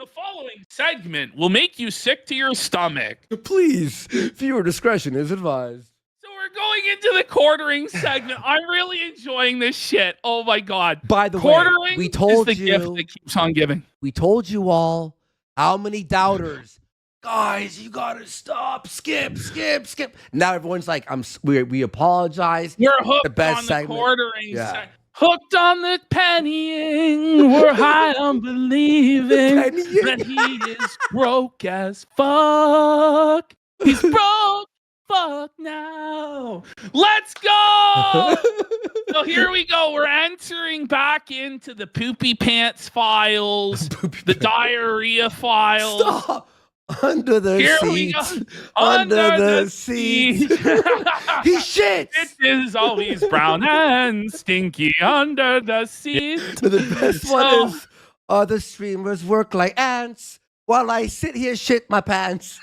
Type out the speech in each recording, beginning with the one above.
The following segment will make you sick to your stomach. Please, viewer discretion is advised. So we're going into the Quartering'S segment. I'm really enjoying this shit. Oh my God. By the way, Quartering'S we told is the you gift that keeps on giving. We told you all how many doubters. Guys, you gotta stop. Skip. Now everyone's like, we apologize. We're hooked the best on the segment. Quartering'S. Yeah. Hooked on the pennying. We're high on believing that he is broke as fuck. He's broke. Fuck now. Let's go. So here we go. We're entering back into the poopy pants files, the diarrhea files. Stop. Under the Here seat. we go. Under the seat. He shits. It is always brown and stinky under the seat. The best one is other streamers work like ants while I sit here shit my pants.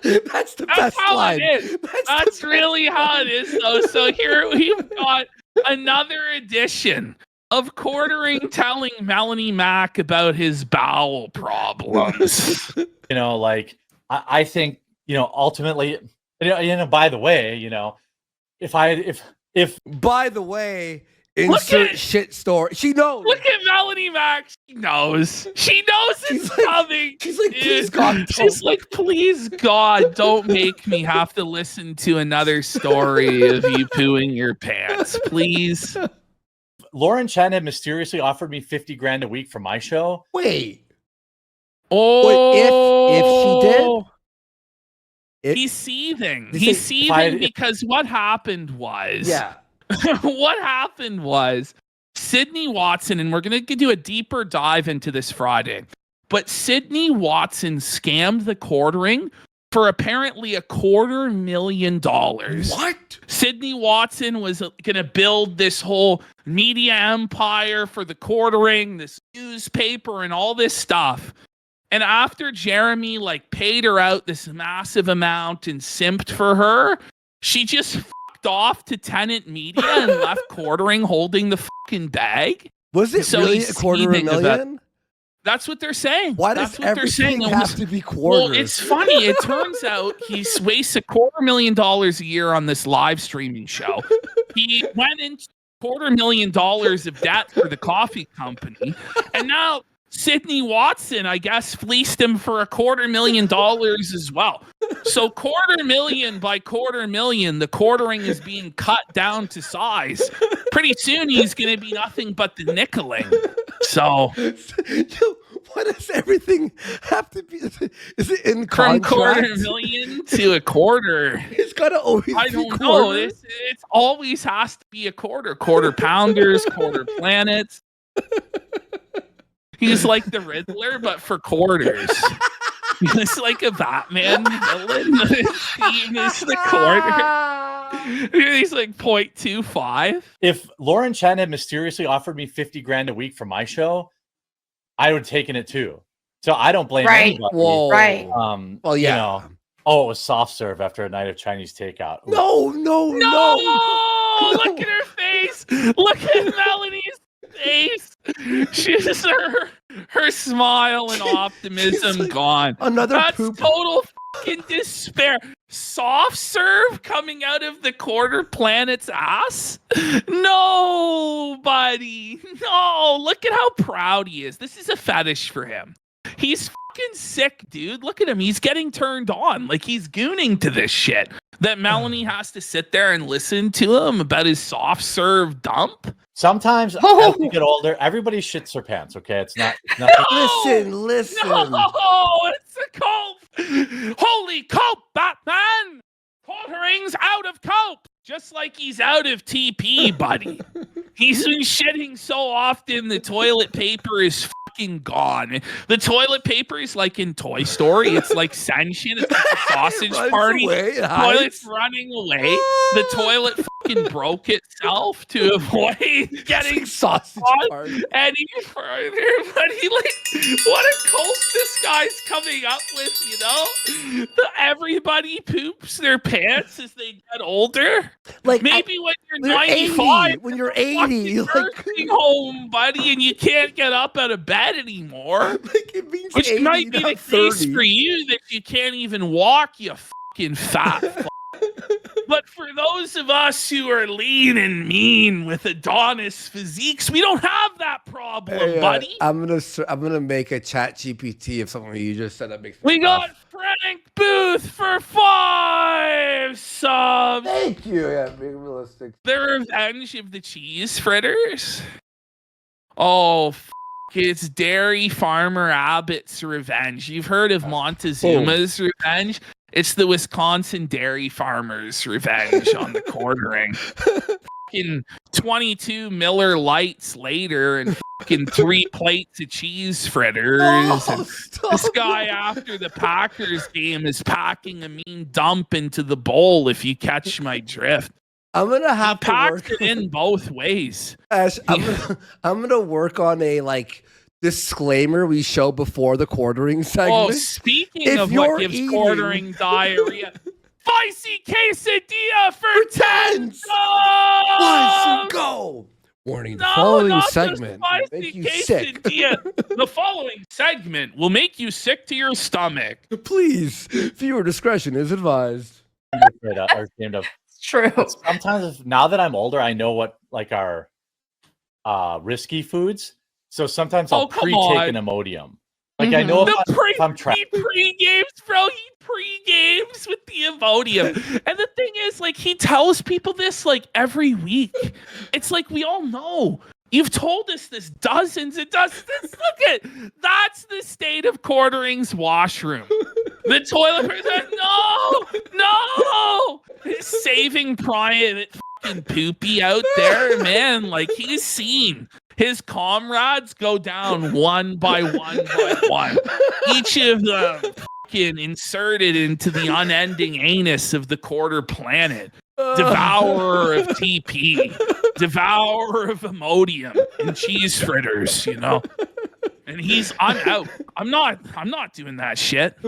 That's the best line. It is. That's really how it is, though. So here we've got another edition of Quartering telling Melanie Mac about his bowel problems. I think, ultimately, by the way, if by the way, insert shit story. She knows. Look at Melanie Mac. She knows. She knows it's coming. She's like, please God. She's like, please God, don't make me have to listen to another story of you pooing your pants. Please. Lauren Chen had mysteriously offered me $50,000 a week for my show. Wait. Oh, if she did, he's seething. He's seething because what happened was, what happened was Sydney Watson, and we're going to do a deeper dive into this Friday, but Sydney Watson scammed the Quartering for apparently $250,000. What? Sydney Watson was going to build this whole media empire for the Quartering, this newspaper and all this stuff. And after Jeremy paid her out this massive amount and simped for her, she just fucked off to Tenant Media and left Quartering holding the fucking bag. Was it really $250,000? That's what they're saying. Why does everything have to be quarters? Well, it's funny. It turns out he wastes $250,000 a year on this live streaming show. He went into $250,000 of debt for the coffee company, and now Sydney Watson, I guess, fleeced him for $250,000 as well. So $250,000 by $250,000, the Quartering is being cut down to size. Pretty soon he's going to be nothing but the nickeling. So why does everything have to be? Is it in from contract? $250,000 to a quarter? It's gotta always. I don't know. It's always has to be a quarter. Quarter pounders, quarter planets. He's like the Riddler, but for quarters. He's like a Batman villain. He's the quarter. He's like 0.25. If Lauren Chen had mysteriously offered me $50,000 a week for my show, I would have taken it too. So I don't blame anybody. Whoa. Right. Well, yeah. It was soft serve after a night of Chinese takeout. No. Look at her face. Look at Melanie's face. She's her smile and optimism gone. That's poop. Total fucking despair. Soft serve coming out of the quarter planet's ass? No, buddy. No, look at how proud he is. This is a fetish for him. He's fucking sick, dude. Look at him. He's getting turned on. He's gooning to this shit. That Melanie has to sit there and listen to him about his soft serve dump. Sometimes as we get older, everybody shits their pants, okay? It's not nothing. Listen. No, it's a cope. Holy cope, Batman. Quartering'S out of cope. Just like he's out of TP, buddy. He's been shitting so often, the toilet paper is fucking gone. The toilet paper is like in Toy Story. It's like sentient. It's like a sausage party. The toilet's running away. The toilet fucking broke itself to avoid getting sausage on part. any further. But what a cult this guy's coming up with, you know? Everybody poops their pants as they get older. Like Maybe when you're you're 95, 80, when you're 80, like, nursing home, buddy, and you can't get up out of bed anymore. like it means Which 80, might be not the case 30. for you that you can't even walk, you fucking fat fuck. But for those of us who are lean and mean with Adonis physiques, we don't have that problem, Hey, buddy. I'm gonna make a chat GPT of something you just said that makes me We got Frank Booth for 5 subs. Thank you. Yeah, being realistic. The Revenge of the Cheese Fritters. Oh, it's Dairy Farmer Abbott's Revenge. You've heard of Montezuma's Revenge? It's the Wisconsin Dairy Farmers' Revenge on the Quartering. Fucking 22 Miller Lights later and fucking 3 plates of cheese fritters. This guy, after the Packers game, is packing a mean dump into the bowl, if you catch my drift. I'm gonna have to Packs work it in both ways. Ash, I'm gonna work on a disclaimer we show before the quartering segment. Oh, speaking of what gives quartering diarrhea, spicy quesadilla for 10 Once go. Warning: the following segment will make you sick. The following segment will make you sick to your stomach. Please, viewer discretion is advised. Or ashamed of. True. Sometimes, now that I'm older, I know what our risky foods. So sometimes I'll pre-take an Imodium. I know if I'm trapped. He pre-games, bro. He pre-games with the Imodium. And the thing is, he tells people this, every week. It's we all know. You've told us this dozens and dozens. That's the state of Quartering'S washroom. The toilet person, no! Saving Private fucking Poopy out there, man. He's seen his comrades go down one by one. Each of them fucking inserted into the unending anus of the quarter planet. Devourer of TP, devourer of Imodium and cheese fritters, And I'm out. I'm not doing that shit.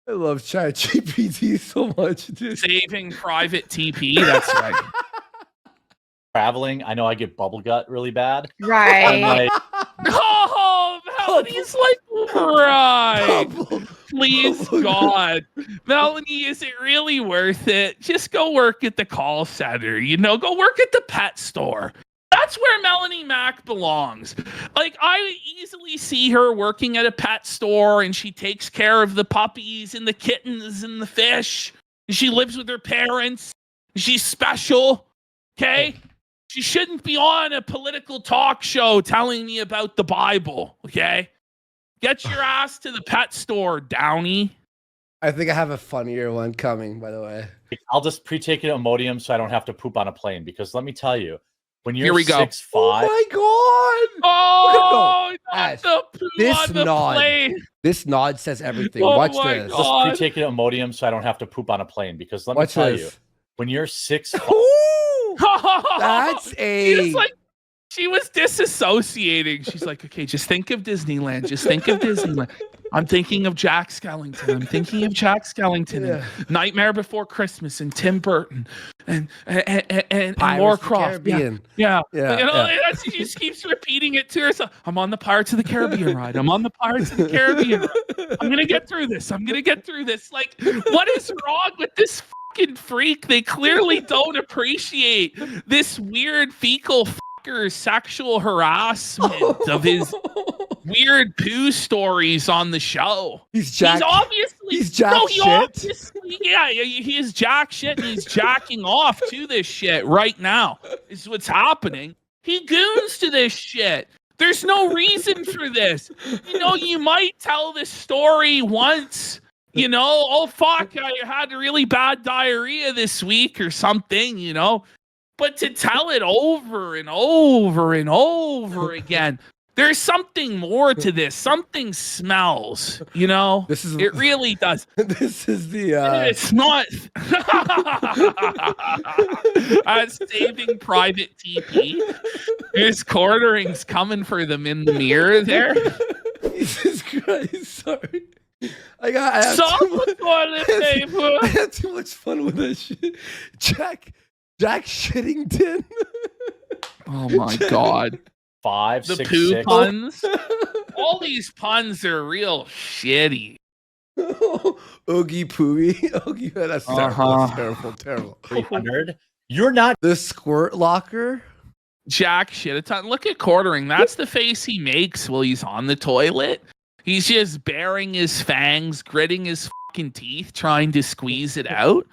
I love ChatGPT so much, dude. Saving Private TP, that's right. Traveling, I know I get bubble gut really bad. Right. Oh, Melanie's right. Please, God. Melanie, is it really worth it? Just go work at the call center, go work at the pet store. That's where Melanie Mack belongs. I easily see her working at a pet store and she takes care of the puppies and the kittens and the fish. And she lives with her parents. She's special. Okay? She shouldn't be on a political talk show telling me about the Bible. Okay? Get your ass to the pet store, Downey. I think I have a funnier one coming, by the way. I'll just pre-take an Imodium so I don't have to poop on a plane, because let me tell you, when you're 6'5", oh my god! Oh, Ash, the poo on the plane. This nod says everything. Oh Watch my this. God. Just pre-take an Imodium so I don't have to poop on a plane, because let me Watch tell this. you, when you're 6'5", That's a. She was disassociating. She's like, okay, just think of Disneyland. Just think of Disneyland. I'm thinking of Jack Skellington. I'm thinking of Jack Skellington and Nightmare Before Christmas and Tim Burton and Laura Croft. Yeah. She just keeps repeating it to herself. I'm on the Pirates of the Caribbean ride. I'm on the Pirates of the Caribbean ride. I'm gonna get through this. What is wrong with this fucking freak? They clearly don't appreciate this weird fecal fucker's sexual harassment of his weird poo stories on the show. He's jack shit. He is jack shit and he's jacking off to this shit right now. Is what's happening. He goons to this shit. There's no reason for this. You might tell this story once. Oh fuck, I had really bad diarrhea this week or something, But to tell it over and over and over again, There's something more to this. Something smells, you know? It really does. This is the It's not Saving Private TP. There's Quartering'S coming for them in the mirror there. Jesus Christ, sorry. I have toilet paper. I had too much fun with that shit. Jack Shittington. Oh my God. 5, the 6, poo 6. puns. All these puns are real shitty. Oogie Pooey. Oogie, that's terrible. 300. You're not the squirt locker. Jack shit a ton. Look at Quartering. That's the face he makes while he's on the toilet. He's just baring his fangs, gritting his fucking teeth, trying to squeeze it out.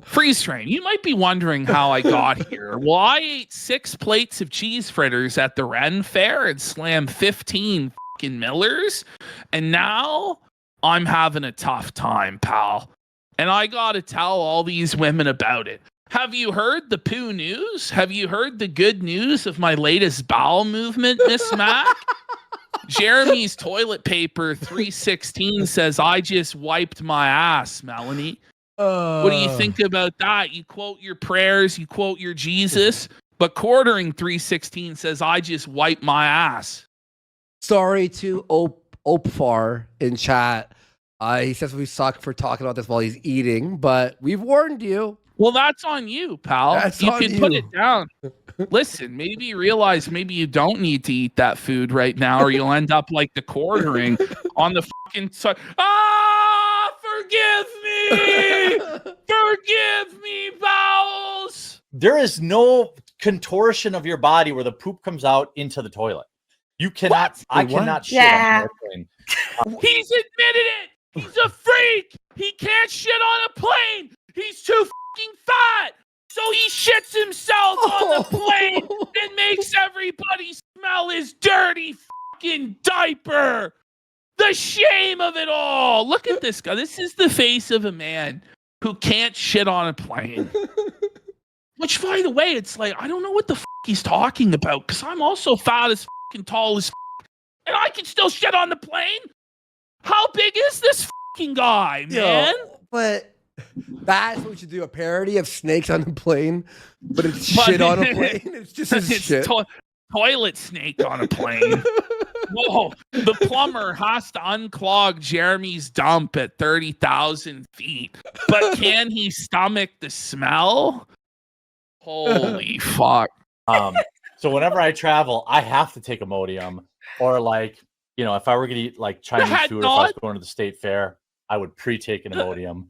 Freeze frame. You might be wondering how I got here. Well, I ate 6 plates of cheese fritters at the Ren Fair and slammed 15 fucking Millers, and now I'm having a tough time, pal. And I gotta tell all these women about it. Have you heard the poo news? Have you heard the good news of my latest bowel movement, Miss Mac? Jeremy's toilet paper 316 says I just wiped my ass, Melanie. What do you think about that? You quote your prayers, you quote your Jesus, but Quartering 316 says I just wiped my ass. Sorry to Opfar in chat. He says we suck for talking about this while he's eating, but we've warned you. Well, that's on you, pal. You can put it down. Listen, maybe you realize maybe you don't need to eat that food right now, or you'll end up like the Quartering on the fucking side. Forgive me! Forgive me, bowels! There is no contortion of your body where the poop comes out into the toilet. You cannot. What? I cannot shit on an airplane. He's admitted it! He's a freak! He can't shit on a plane! He's too fucking fat! So he shits himself on the plane and makes everybody smell his dirty fucking diaper! The shame of it all! Look at this guy. This is the face of a man who can't shit on a plane. Which, by the way, it's like, I don't know what the fuck he's talking about, because I'm also fat as fucking tall as fuck, and I can still shit on the plane? How big is this fucking guy, man? But that's what you do, a parody of Snakes on a Plane, but it's shit on a plane. It's just his shit. Toilet snake on a plane. Whoa, the plumber has to unclog Jeremy's dump at 30,000 feet, but can he stomach the smell? Holy fuck. So whenever I travel, I have to take Imodium, or like, you know, if I were going to eat like Chinese food, if I was going to the state fair, I would pre-take an Imodium.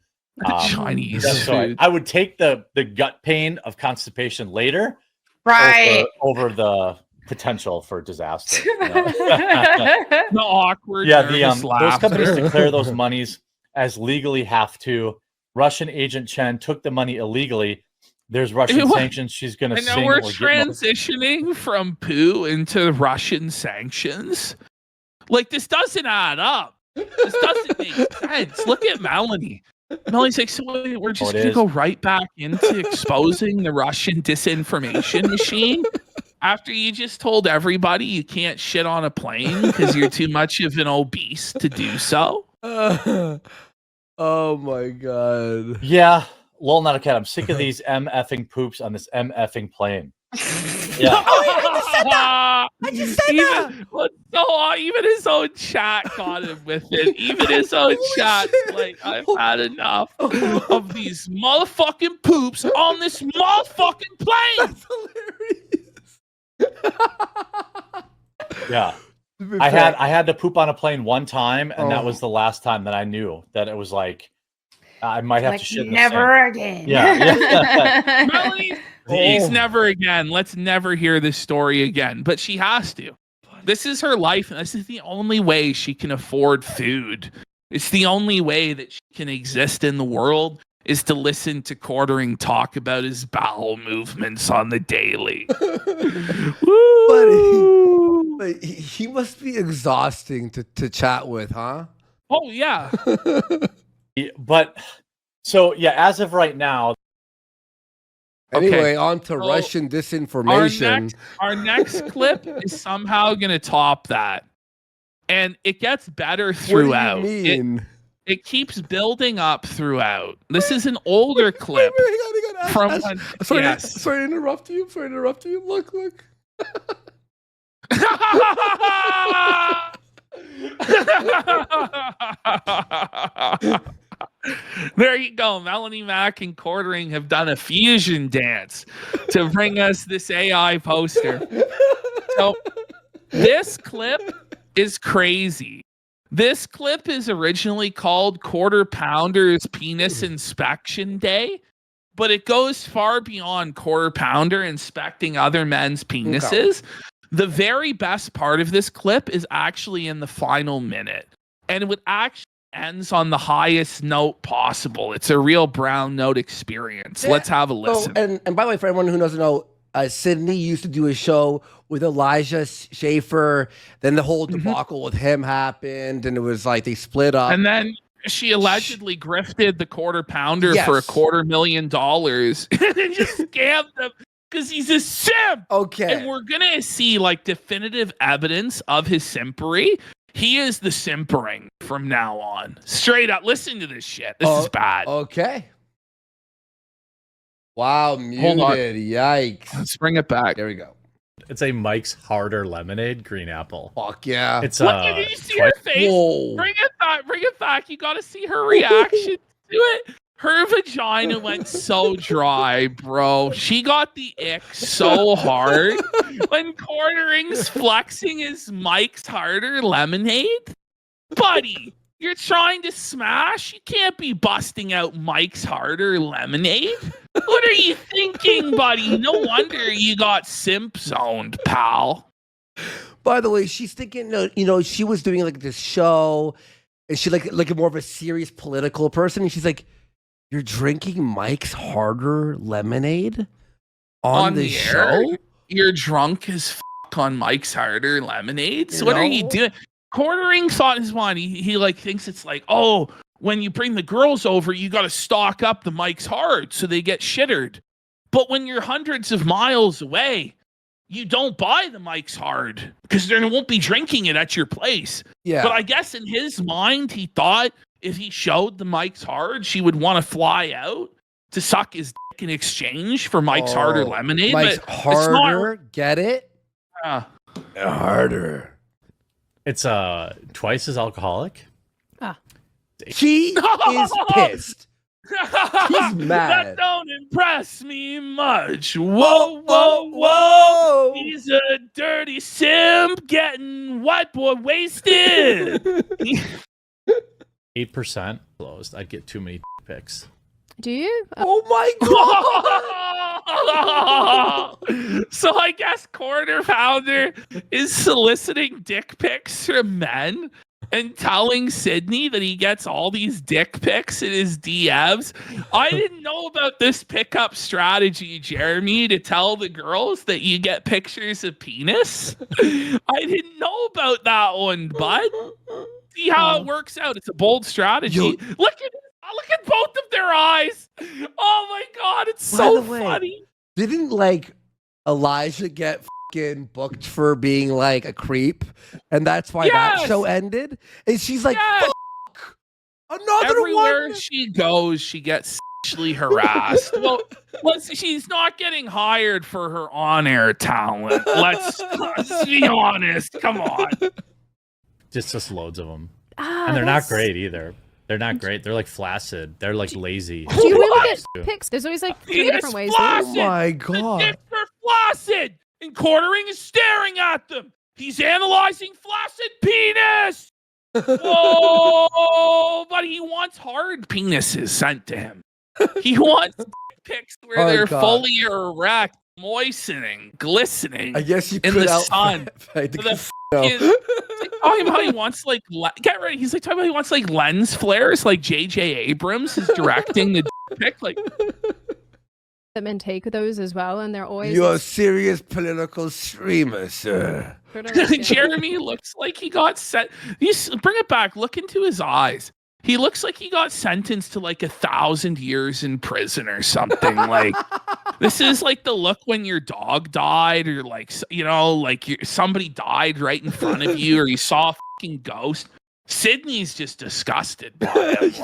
Chinese food. I would take the gut pain of constipation later, right, over the potential for disaster. You know? The awkward. Yeah, those companies declare those monies as legally have to. Russian agent Chen took the money illegally. There's Russian sanctions. She's going to sing. And now we're transitioning from poo into Russian sanctions. Like, this doesn't add up. This doesn't make sense. Look at Melanie. Melanie's like, so we're just going to go right back into exposing the Russian disinformation machine after you just told everybody you can't shit on a plane because you're too much of an obese to do so. Oh my God. Yeah. Lol, not a cat. I'm sick of these M-effing poops on this M-effing plane. Yeah. I just said that. Even his own chat got him with it. Even his own chat, like, I've had enough of these motherfucking poops on this motherfucking plane. That's hilarious. Yeah. I had to poop on a plane one time, and that was the last time that I knew that it was like I might have to shit. Never again. Yeah. Melanie, please, never again. Let's never hear this story again. But she has to. This is her life, and this is the only way she can afford food. It's the only way that she can exist in the world is to listen to Quartering talk about his bowel movements on the daily. Woo! But he must be exhausting to chat with, huh? Oh, yeah. But so, yeah, as of right now, Anyway, on to Russian disinformation. Our next clip is somehow going to top that. And it gets better throughout. What do you mean? It keeps building up throughout. This is an older clip. Sorry to interrupt you. Look. There you go. Melanie Mack and Quartering have done a fusion dance to bring us this AI poster. So this clip is crazy. This clip is originally called Quarter Pounder's Penis Inspection Day, but it goes far beyond Quarter Pounder inspecting other men's penises. Okay. The very best part of this clip is actually in the final minute, and it actually ends on the highest note possible. It's a real brown note experience. Let's have a listen. And by the way, for everyone who doesn't know, Sydney used to do a show with Elijah Schaefer. Then the whole debacle with him happened, and it was like they split up. And then she allegedly grifted the Quarter Pounder for $250,000 and just scammed him because he's a simp. Okay. And we're gonna see like definitive evidence of his simpery. He is the simpering from now on. Straight up. Listen to this shit. This is bad. Okay. Wow, muted. Yikes. Let's bring it back. There we go. It's a Mike's Harder Lemonade green apple. Fuck yeah. It's did you see her face? Whoa. Bring it back. You gotta see her reaction to it. Her vagina went so dry, bro. She got the ick so hard when Quartering's flexing his Mike's Harder Lemonade. Buddy, you're trying to smash? You can't be busting out Mike's Harder Lemonade. What are you thinking, buddy? No wonder you got simp zoned, pal. By the way, she's thinking, she was doing like this show, and she like a more of a serious political person, and she's like, "You're drinking Mike's Harder Lemonade on the show? You're drunk as fuck on Mike's Harder Lemonade. So what are you doing?" Quartering thought in his mind, he like thinks it's like, oh, when you bring the girls over, you got to stock up the Mike's Hard so they get shittered. But when you're hundreds of miles away, you don't buy the Mike's Hard because they won't be drinking it at your place. Yeah. But I guess in his mind, he thought if he showed the Mike's Hard, she would want to fly out to suck his dick in exchange for Mike's Harder Lemonade. Mike's Harder, get it? Harder. It's twice as alcoholic. She is pissed. He's mad. That don't impress me much. Whoa. He's a dirty simp getting white boy wasted. 8% closed. I'd get too many pics. Do you? Oh my god! So I guess Quarter Pounder is soliciting dick pics from men and telling Sydney that he gets all these dick pics in his DMs. I didn't know about this pickup strategy, Jeremy, to tell the girls that you get pictures of penis. I didn't know about that one, bud. See how it works out. It's a bold strategy. Look at both of their eyes. Oh my god, it's so funny. Didn't Elijah get fucking booked for being like a creep, and that's why that show ended? And she's like, fuck, another Everywhere one. She goes, she gets sexually harassed. well, she's not getting hired for her on-air talent. Let's be honest. Come on. Just loads of them, and they're not great either. They're not great. They're like flaccid. They're like lazy. Do you really get pics? There's always like three different ways. Oh my god. The dicks are flaccid, and Quartering is staring at them. He's analyzing flaccid penis. Oh, but he wants hard penises sent to him. He wants pics where they're fully erect, moistening, glistening. I guess you in could the sun. Talking about he wants get ready. He's like talking about he wants like lens flares, like J.J. Abrams is directing the pic. Like them and take those as well, and they're always. You're a serious political streamer, sir. Jeremy looks like he got sent. Bring it back. Look into his eyes. He looks like he got sentenced to like 1,000 years in prison or something. Like This is like the look when your dog died, or like, you know, like somebody died right in front of you, or you saw a fucking ghost. Sydney's just disgusted by it.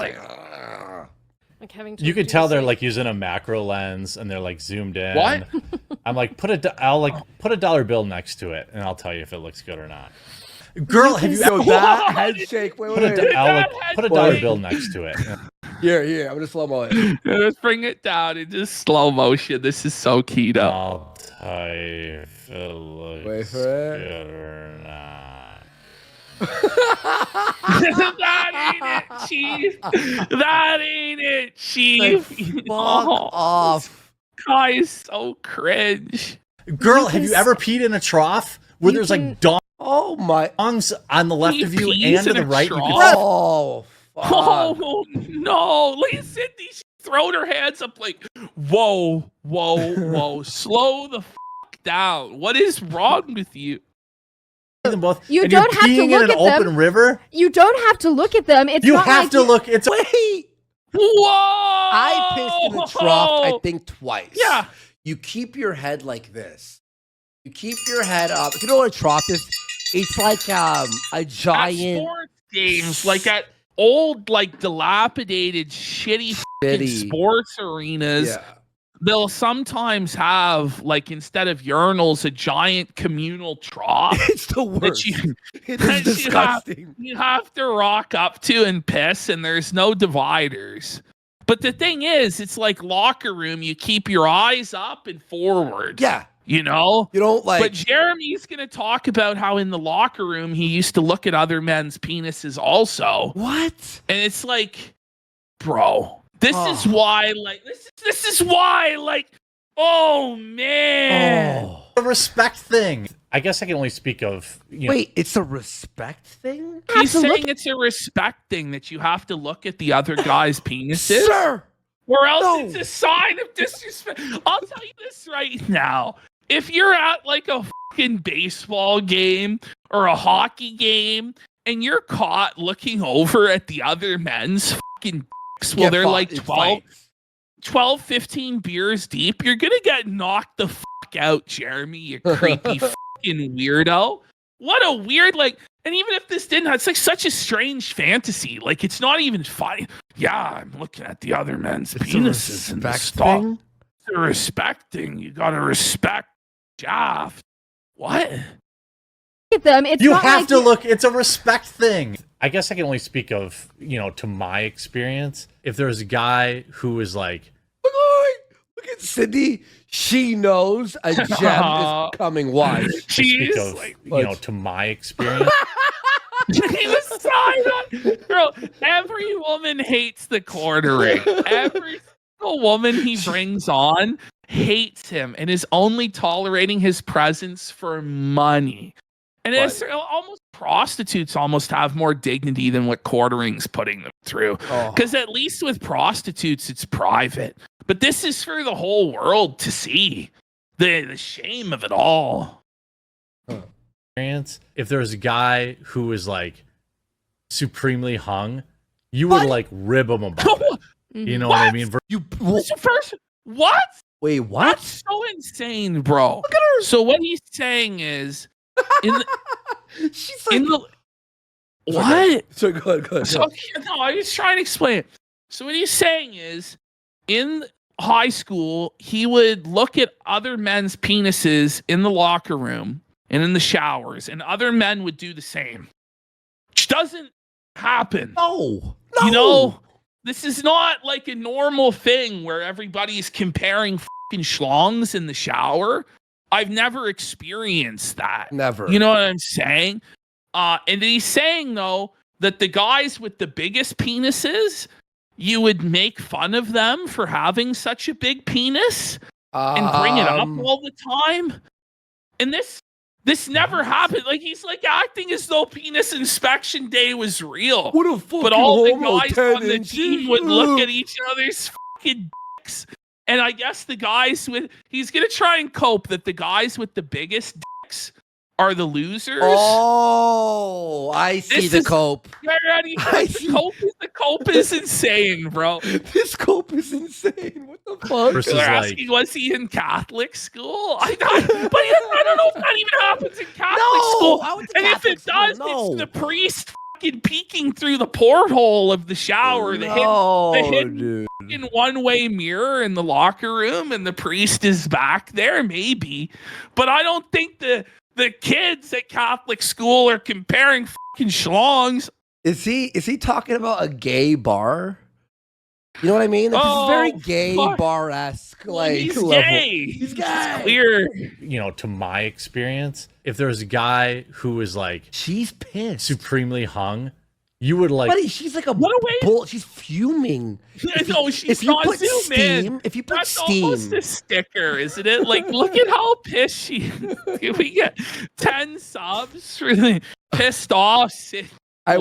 Like having you could tell they're like using a macro lens and they're like zoomed in. What? I'm like, I'll put a dollar bill next to it and I'll tell you if it looks good or not. Girl, have you ever that handshake? Wait, put a dollar bill next to it? Here. I'm gonna slow-mo it. Let's bring it down in just slow motion. This is so Kino. I'll tell you if it looks Wait for it. good or not. That ain't it, Chief. That ain't it, Chief. Fuck off. Guys, so cringe. Girl, have you ever peed in a trough where there's like Oh my. dongs on the left of you pees and to in the a right? trough? Oh. Fuck. Oh no! Look at Sydney. She's throwing her hands up like, whoa. Slow the fuck down. What is wrong with you? Them both. You and don't you're have to peeing look in an at them. open river. You don't have to look at them. It's You not have like to look. It's Wait. Whoa! I pissed in a trough, I think, twice. Yeah. You keep your head like this. You keep your head up. If you know what a trough is, it's like a At giant sports games, like at old, like dilapidated, shitty fucking sports arenas. Yeah. They'll sometimes have, like, instead of urinals, a giant communal trough. It's the worst. It is disgusting. You have to rock up to and piss, and there's no dividers. But the thing is, it's like locker room. You keep your eyes up and forward. Yeah. You know? You don't like. But Jeremy's going to talk about how in the locker room he used to look at other men's penises also. What? And it's like, bro. This is why, like, this is why, like, oh man, a respect thing. I guess I can only speak of. Wait, it's a respect thing? He's saying it's a respect thing that you have to look at the other guy's penises, Sir, or else it's a sign of disrespect. I'll tell you this right now: if you're at like a fucking baseball game or a hockey game and you're caught looking over at the other men's fucking well, they're like 12, 15 beers deep. You're going to get knocked the fuck out, Jeremy, you creepy fucking weirdo. What a weird, like, and even if this didn't, it's like such a strange fantasy. Like, it's not even funny. Yeah, I'm looking at the other men's penises and stuff. It's a respecting. You got to respect Shaft. What? At them. It's you not have like to look. It's a respect thing. I guess I can only speak of, to my experience. If there's a guy who is like, look at Sydney. She knows a gem is coming. Why? She's like, to my experience. Bro, every woman hates the quartering. Every single woman he brings on hates him and is only tolerating his presence for money. And it's almost prostitutes almost have more dignity than what Quartering'S putting them through. Because at least with prostitutes, it's private. But this is for the whole world to see. The shame of it all. If there's a guy who is like supremely hung, you would like rib him about it. You know what I mean? What? Wait, what? That's so insane, bro. Look at her. So what he's saying is, she's like, what? So good. So, no, I was trying to explain it. So what he's saying is, in high school, he would look at other men's penises in the locker room and in the showers, and other men would do the same. Which doesn't happen. No. This is not like a normal thing where everybody's comparing fucking schlongs in the shower. I've never experienced that. Never. You know what I'm saying? And he's saying, though, that the guys with the biggest penises, you would make fun of them for having such a big penis and bring it up all the time. And this never happened. Like, he's like acting as though penis inspection day was real. What a fucking but all the homo guys on the tendency. team would look at each other's fucking dicks. And I guess he's going to try and cope that the guys with the biggest dicks are the losers. Oh, I see the cope. The cope is insane, bro. This cope is insane. What the versus They're like, asking, was he in Catholic school? I don't know if that even happens in Catholic school. I went to And Catholic if it does, school. it's the priest fucking peeking through the porthole of the shower, the hidden dude. in one-way mirror in the locker room, and the priest is back there, maybe. But I don't think the kids at Catholic school are comparing fucking schlongs. Is he talking about a gay bar? You know what I mean? Like, this is very gay bar-esque. Like, he's level. gay. He's gay. It's clear. you know, to my experience, if there's a guy who is like She's pissed. supremely hung, you would like. Buddy, she's like a What a way- bull. She's fuming. No, she's if you not put zoom in. steam, if you put That's steam, almost a sticker, isn't it? Like, look at how pissed she is. If we get 10 subs for the pissed off. I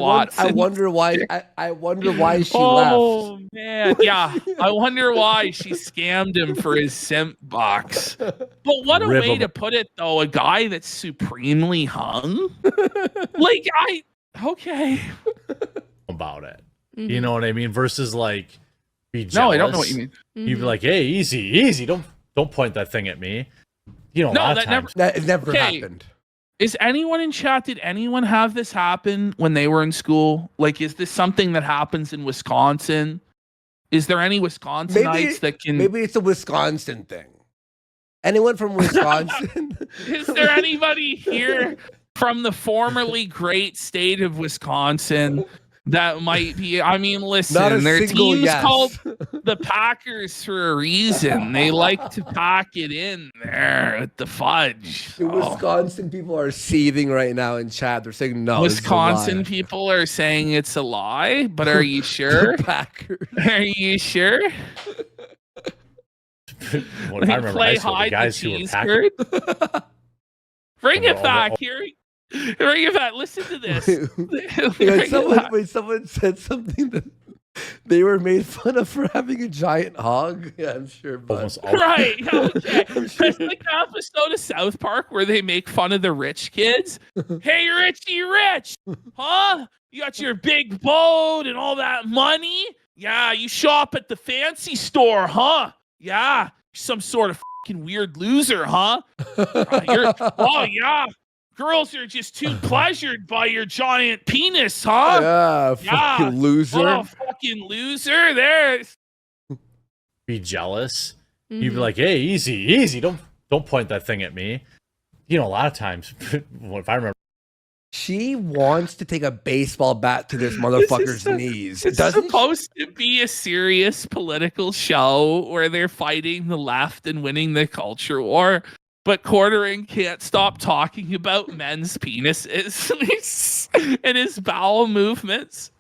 wonder why. I wonder why she Oh left. man, yeah. I wonder why she scammed him for his simp box. But what a Rib way him. to put it, though. A guy that's supremely hung. Like okay. About it. Mhm. You know what I mean? Versus like be jealous. No, I don't know what you mean. You'd be like, hey, easy. Don't point that thing at me. You know, a No, lot of that times. That never Okay. happened. Is anyone in chat? Did anyone have this happen when they were in school? Like, is this something that happens in Wisconsin? Is there any Wisconsinites that can? Maybe it's a Wisconsin thing. Anyone from Wisconsin? Is there anybody here from the formerly great state of Wisconsin that might be? I mean, Not a listen, their single team's yes. called the Packers for a reason. They like to pack it in there with the fudge. The So, Wisconsin people are seething right now in chat. They're saying no. this is a Wisconsin lie. people are saying it's a lie, but are you sure? The Packers. Are you sure? When I remember high school, the hide guys who were cheese packing. curd. Bring it Over- back over- here. Bring it back. Listen to this. Someone said something that they were made fun of for having a giant hog. Yeah, I'm sure. But Almost all. Right. Okay. I'm sure. It's like the episode of South Park where they make fun of the rich kids. Hey, Richie Rich, huh? You got your big boat and all that money? Yeah, you shop at the fancy store, huh? Yeah, some sort of fucking weird loser, huh? Oh, yeah. Girls are just too pleasured by your giant penis, huh? Yeah, Yeah. fucking loser. Oh, fucking loser. There. Be jealous. Mhm. You'd be like, hey, easy. Don't point that thing at me. You know, a lot of times, if I remember, She wants to take a baseball bat to this motherfucker's knees. It's Doesn't supposed to be a serious political show where they're fighting the left and winning the culture war. But Quartering can't stop talking about men's penises and his bowel movements.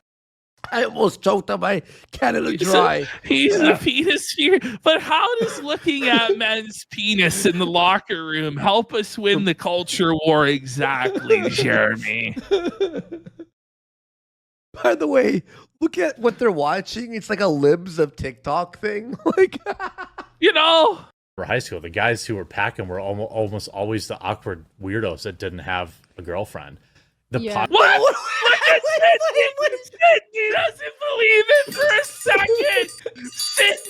I almost choked on my Canada Dry. He's a penis fear. But how does looking at men's penis in the locker room help us win the culture war exactly, Jeremy? By the way, look at what they're watching. It's like a libs of TikTok thing. Like, You know, for high school, the guys who were packing were almost always the awkward weirdos that didn't have a girlfriend. The Yeah. pop- what? He doesn't believe it for a second.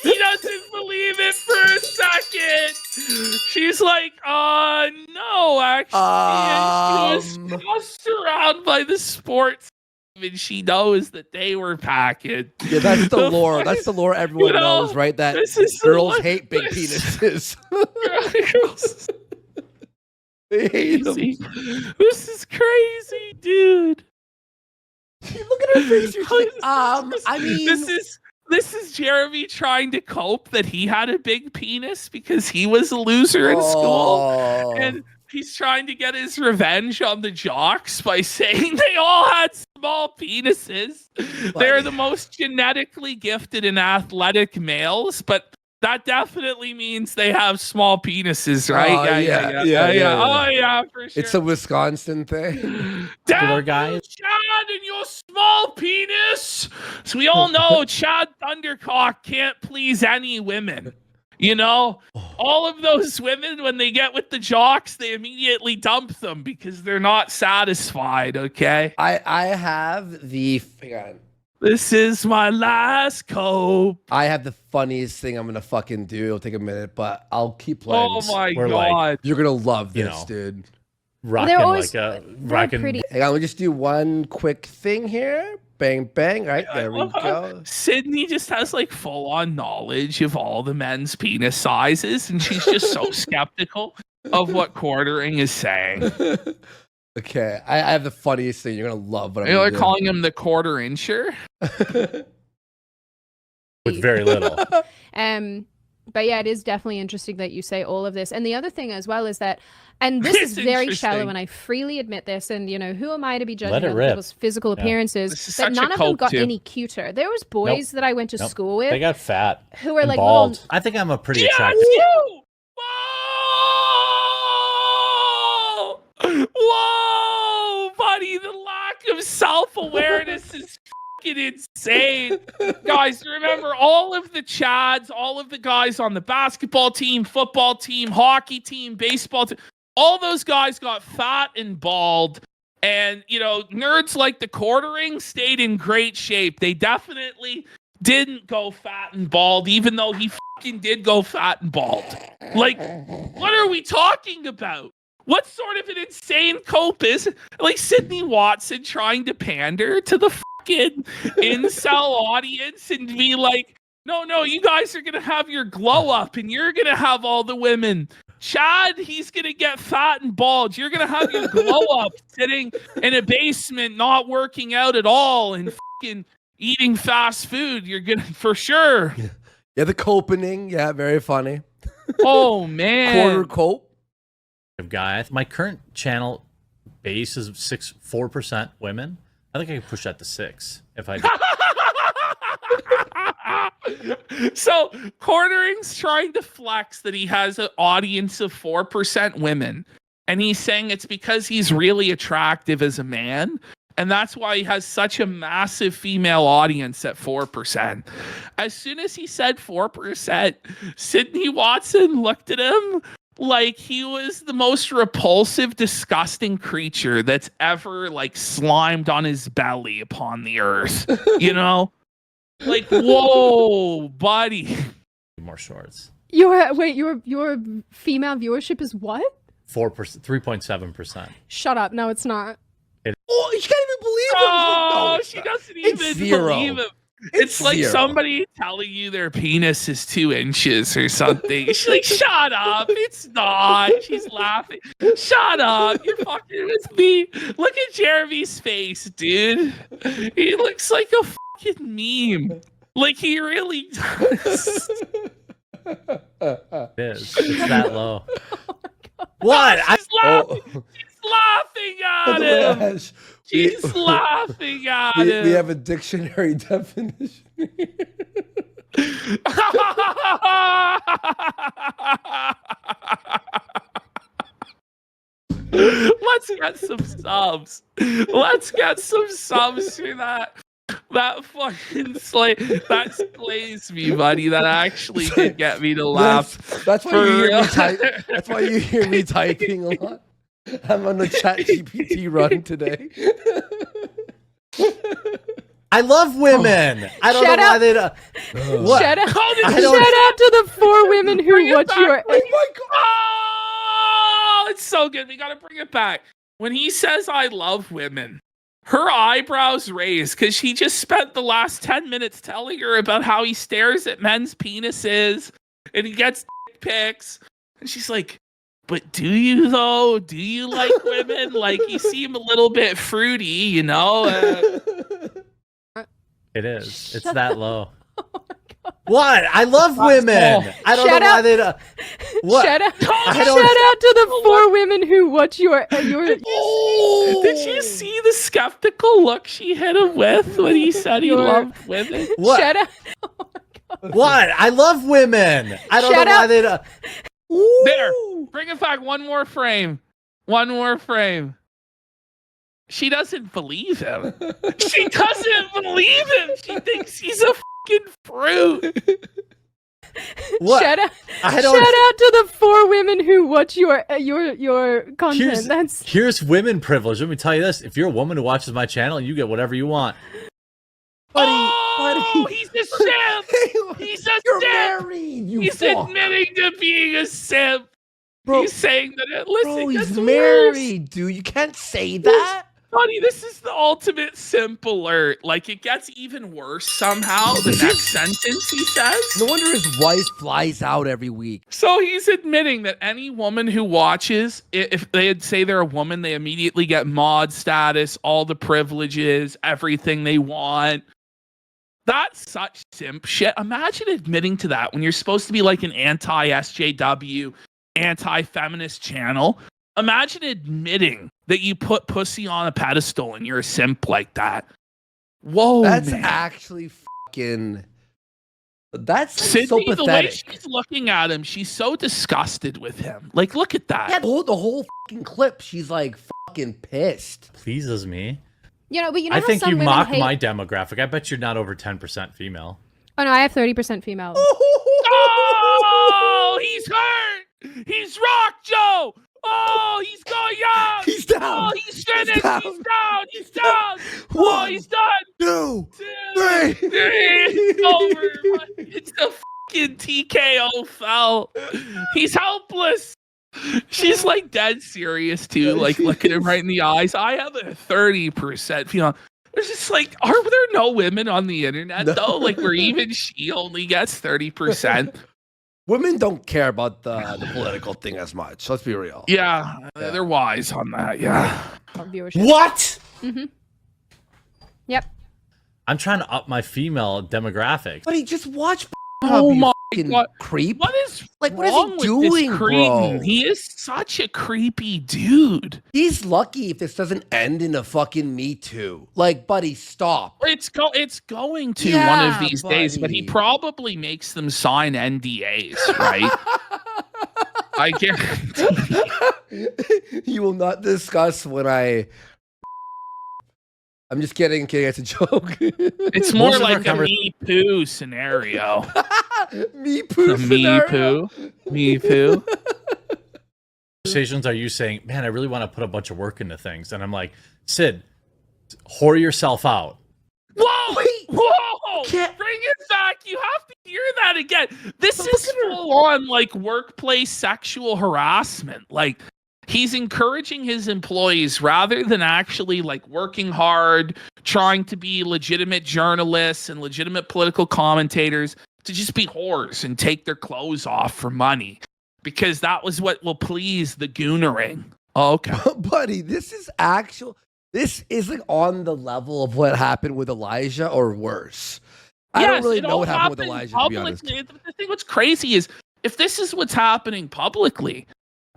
He doesn't believe it for a second. She's like, no, actually. And she was tossed around by the sports team, and she knows that they were packing. yeah, that's the lore. That's the lore everyone You know, knows, right? That this is the girls one- hate big this- penises. Girls, They hate them. this is crazy, dude. Look at her face. You're just like, I mean, this is Jeremy trying to cope that he had a big penis because he was a loser in school, oh. and he's trying to get his revenge on the jocks by saying they all had small penises. They're the most genetically gifted and athletic males, but that definitely means they have small penises, right? Oh, yeah. Oh yeah, for sure. It's a Wisconsin thing. Damn guys. you, Chad, and your small penis. So we all know Chad Thundercock can't please any women. You know, all of those women, when they get with the jocks, they immediately dump them because they're not satisfied. Okay. I have the hang on. This is my last cope. I have the funniest thing I'm gonna fucking do. It'll take a minute, but I'll keep playing. Oh my We're god. like, You're gonna love you this, know. dude. Rocking always- like a they're rocking. pretty- Hang on, we'll just do one quick thing here. Bang, bang. All right, there we love how go. Sydney just has like full on knowledge of all the men's penis sizes, and she's just so skeptical of what Quartering is saying. Okay, I have the funniest thing. You're gonna love what I'm You're gonna do. calling him the quarter incher. with very little. But yeah, it is definitely interesting that you say all of this. And the other thing as well is that, and this It's is very interesting. shallow, and I freely admit this. And you know, who am I to be Let judging it other rip. people's physical Yeah. appearances? This is But such a none of them cope, got too. any cuter. There was boys that I went to Nope. school They with got fat who were and like bald. little. I think I'm a pretty Yes, attractive. you! Whoa! Whoa, buddy! The lack of self-awareness is fucking insane. Guys, remember all of the Chads, all of the guys on the basketball team, football team, hockey team, baseball team, all those guys got fat and bald. And, you know, nerds like the Quartering stayed in great shape. They definitely didn't go fat and bald, even though he fucking did go fat and bald. Like, what are we talking about? What sort of an insane cope is like Sydney Watson trying to pander to the fucking incel audience and be like, no, you guys are gonna have your glow up and you're gonna have all the women. Chad, he's gonna get fat and bald. You're gonna have your glow up sitting in a basement, not working out at all and fucking eating fast food. You're gonna for sure. Yeah, the copening. Yeah, very funny. Oh man. Quarter cope. Guy. My current channel base is 4% women. I think I could push that to 6 if I. So Quartering's trying to flex that he has an audience of 4% women, and he's saying it's because he's really attractive as a man, and that's why he has such a massive female audience at 4%. As soon as he said 4%, Sydney Watson looked at him like he was the most repulsive, disgusting creature that's ever like slimed on his belly upon the earth. You know? Like, whoa, buddy. More shorts. Your female viewership is what? 4%, 3.7%. Shut up! No, it's not. Oh, she can't even believe it. Oh, No, she doesn't It's even zero. believe him. It's like zero. somebody telling you their penis is 2 inches or something. She's like, shut up. It's not. She's laughing. Shut up. You're fucking with me. Look at Jeremy's face, dude. He looks like a fucking meme. Like he really does. It is. It's that low. What? She's laughing. She's laughing at him. Ash, She's laughing at we him. have a dictionary definition. Let's get some subs. Let's get some subs for that. That fucking that slays me, buddy. That actually did get me to laugh. That's why For you hear real. me type. That's why you hear me typing a lot. I'm on the chat GPT run today. I love women. I don't Shut know why up. they. What? Shout out, How did I you don't- shout out to the 4 women who Bring it watch back. your. Oh my god! Oh, it's so good. We got to bring it back. When he says, I love women, her eyebrows raise because he just spent the last 10 minutes telling her about how he stares at men's penises and he gets dick pics. And she's like, but do you though? Do you like women? Like, you seem a little bit fruity, you know? It is. It's Shut that up. low. What? I love women. small. I don't Shut know why up. they. What? Shout out, I don't- shout out to the 4 women who watch your. Did you see the skeptical look she hit him with when he said he Your- loved women? What? Shout out. What? I love women. I don't Shut know why up. they. There. Bring it back. One more frame. One more frame. She doesn't believe him. She doesn't believe him. She thinks he's a fucking fruit. What? Shout out, I shout don't. out to the 4 women who watch your content. Here's, That's here's women privilege. Let me tell you this: if you're a woman who watches my channel, you get whatever you want. Buddy. He's a simp. He's a You're simp. married. He's admitting to being a simp. Bro, he's saying that. Listen, bro, he's that's married, worse. dude. You can't say that. Buddy, this is the ultimate simp alert. Like, it gets even worse somehow. The next sentence he says. No wonder his wife flies out every week. So he's admitting that any woman who watches, if they'd say they're a woman, they immediately get mod status, all the privileges, everything they want. That's such simp shit. Imagine admitting to that when you're supposed to be like an anti-SJW, anti-feminist channel. Imagine admitting that you put pussy on a pedestal and you're a simp like that. Whoa, that's man. actually fucking. That's Sydney, so pathetic. the way she's looking at him, she's so disgusted with him. Like, look at that. Yeah, the whole fucking clip, she's like fucking pissed. Pleases me. But I think you mock hate... my demographic. I bet you're not over 10% female. Oh no, I have 30% female. Oh, he's hurt. He's rocked, Joe. Oh, he's going young. He's down. Oh, he's finished. He's down. He's down. Oh, he's done. 2, 3. 3. It's over. It's the fucking TKO foul. He's helpless. She's like dead serious too, like looking him right in the eyes. I have a 30% female. There's just like, are there no women on the internet though? Like, where even she only gets 30%. Women don't care about the political thing as much. Let's be real. Yeah, they're wise on that. Yeah. What? Mm-hmm. Yep. I'm trying to up my female demographics. Buddy, just watch. Oh my God, creep! What is like? What wrong is he with doing, this bro? He is such a creepy dude. He's lucky if this doesn't end in a fucking Me Too. Like, buddy, stop. It's going to one of these days, but he probably makes them sign NDAs, right? I guarantee. You will not discuss when I'm just kidding. It's a joke. It's more like a Me Poo scenario. Me Poo scenario. Me Poo. Conversations are you saying, man, I really want to put a bunch of work into things. And I'm like, Sid, whore yourself out. Whoa! Wait. Whoa! Bring it back. You have to hear that again. This is full on like workplace sexual harassment. Like, he's encouraging his employees rather than actually like working hard, trying to be legitimate journalists and legitimate political commentators, to just be whores and take their clothes off for money, because that was what will please the goonering. Oh, okay. Buddy, this is like on the level of what happened with Elijah or worse. I don't really know what happened with Elijah, to be honest. The thing what's crazy is, if this is what's happening publicly,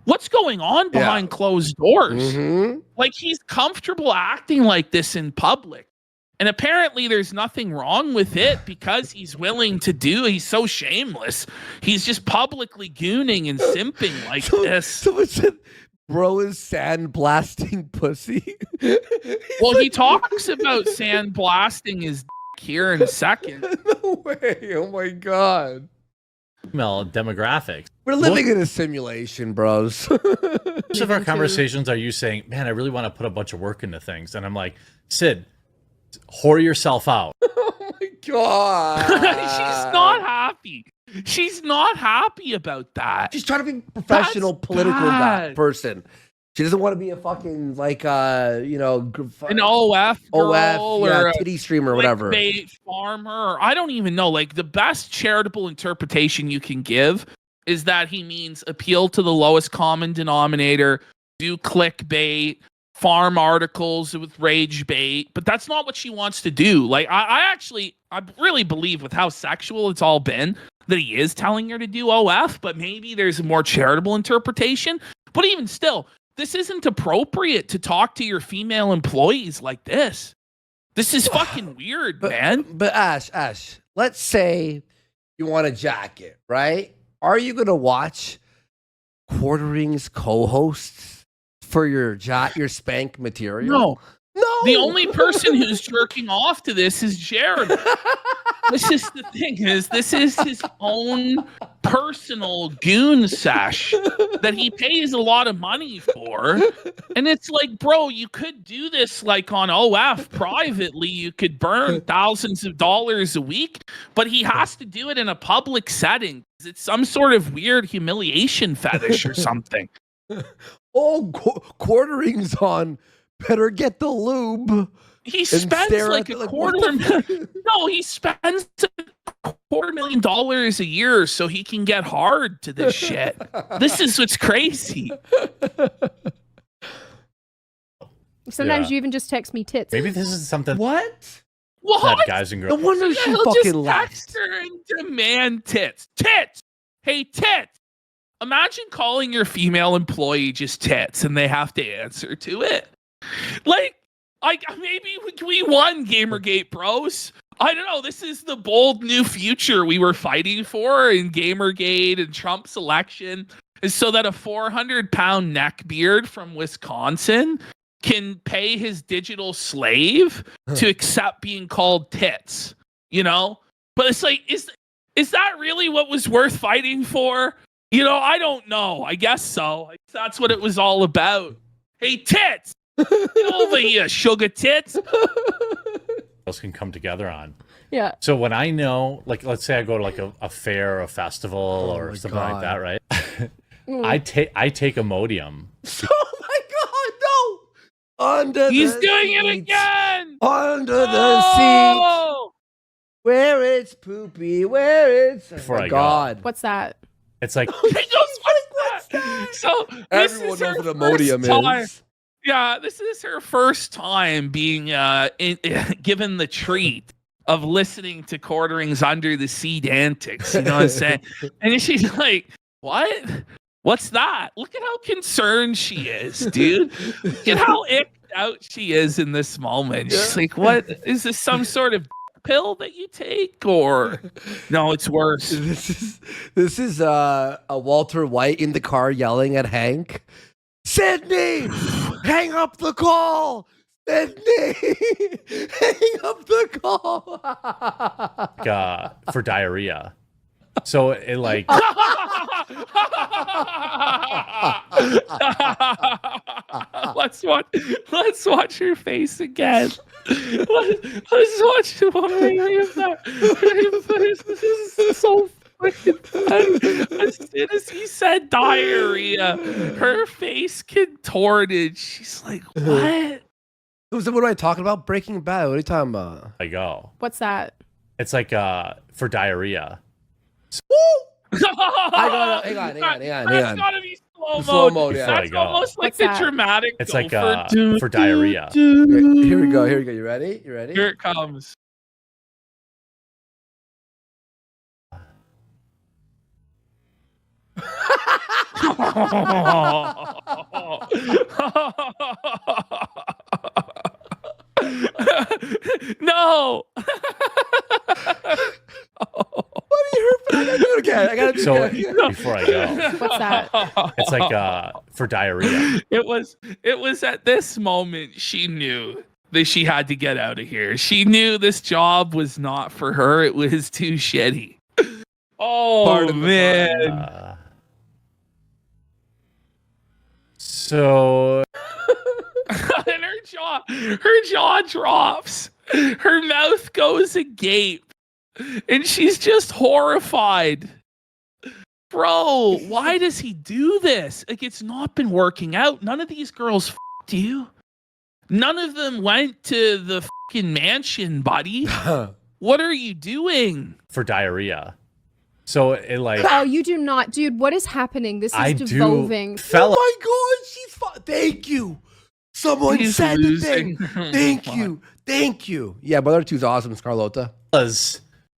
what's going on behind closed doors? Mm-hmm. Like, he's comfortable acting like this in public. And apparently there's nothing wrong with it because he's willing to he's so shameless. He's just publicly gooning and simping like this. Someone said, bro is sandblasting pussy. Well, he talks about sandblasting his here in a second. No way. Oh my God. Female demographics. We're living in a simulation, bros. Most of our conversations are you saying, man, I really want to put a bunch of work into things. And I'm like, Sid, whore yourself out. Oh my God. She's not happy. She's not happy about that. She's trying to be a professional political person. She doesn't want to be a fucking like an OF girl or a titty streamer or whatever. Farmer. I don't even know. Like, the best charitable interpretation you can give is that he means appeal to the lowest common denominator, do clickbait, farm articles with rage bait, but that's not what she wants to do. Like, I really believe with how sexual it's all been that he is telling her to do OF, but maybe there's a more charitable interpretation. But even still, this isn't appropriate to talk to your female employees like this. This is fucking weird, man. But Ash, let's say you want a jacket, right? Are you going to watch Quartering'S co-hosts for your spank material? No. The only person who's jerking off to this is Jared. This is the thing is this is his own personal goon sesh that he pays a lot of money for. And it's like, bro, you could do this like on OF privately. You could burn thousands of dollars a week, but he has to do it in a public setting. It's some sort of weird humiliation fetish or something. Oh, Quartering'S on. Better get the lube. He spends like a quarter. No, he spends $250,000 a year so he can get hard to this shit. This is what's crazy. Sometimes you even just text me tits. Maybe this is something. What? That guys and girls. No wonder she He'll fucking just left. text her and demand tits. Tits. Hey, tits. Imagine calling your female employee just tits and they have to answer to it. Like maybe we won Gamergate, bros. I don't know. This is the bold new future we were fighting for in Gamergate and Trump's election, is so that a 400-pound neckbeard from Wisconsin can pay his digital slave to accept being called tits. You know, but it's like, is that really what was worth fighting for? You know, I don't know. I guess so. That's what it was all about. Hey, tits. Get over here, sugar tits. Those can come together on. Yeah. So when I know, like, let's say I go to like a fair, a festival, or something like that, right? I take Imodium. Oh my God, no! Under He's the doing it seats. again. Under the seats. Where it's poopy, where it's... Before oh my I go. God. What's that? It's like He goes, what's that? So this Everyone is knows her what Imodium first time. is. Yeah, this is her first time being given the treat of listening to Quartering'S Under the Seat antics. You know what I'm saying? And she's like, what? What's that? Look at how concerned she is, dude. Look at how icked out she is in this moment. She's like, what? Is this some sort of pill that you take? Or no, it's worse. This is a Walter White in the car yelling at Hank. Sydney, hang up the call. Sydney, hang up the call. for diarrhea. So it like let's watch her face again. Let's watch the one of that. This is so freaking funny. As soon as he said diarrhea, her face contorted. She's like, what? What am I talking about? Breaking Bad. What are you talking about? I go. What's that? It's like for diarrhea. Woo! Hang on. That's gotta be slow Slow mode. mode, yeah. That's almost like What's the that? dramatic. It's like gopher. for diarrhea. Here we go. You ready? Here it comes. No. I gotta do So it. before I go, What's that? it's like for diarrhea. It was at this moment she knew that she had to get out of here. She knew this job was not for her. It was too shitty. Oh Pardon the man. So And her jaw drops. Her mouth goes agape. And she's just horrified. Bro, why does he do this? Like, it's not been working out. None of these girls f***ed you. None of them went to the fucking mansion, buddy. What are you doing? for diarrhea. So it like Oh, you do not, dude. What is happening? This is I devolving. do fella. Oh my God, she's fine. Thank you. Someone He's said the losing thing. her Thank mind. you. Thank you. Yeah, Mother 2's awesome, Scarlota.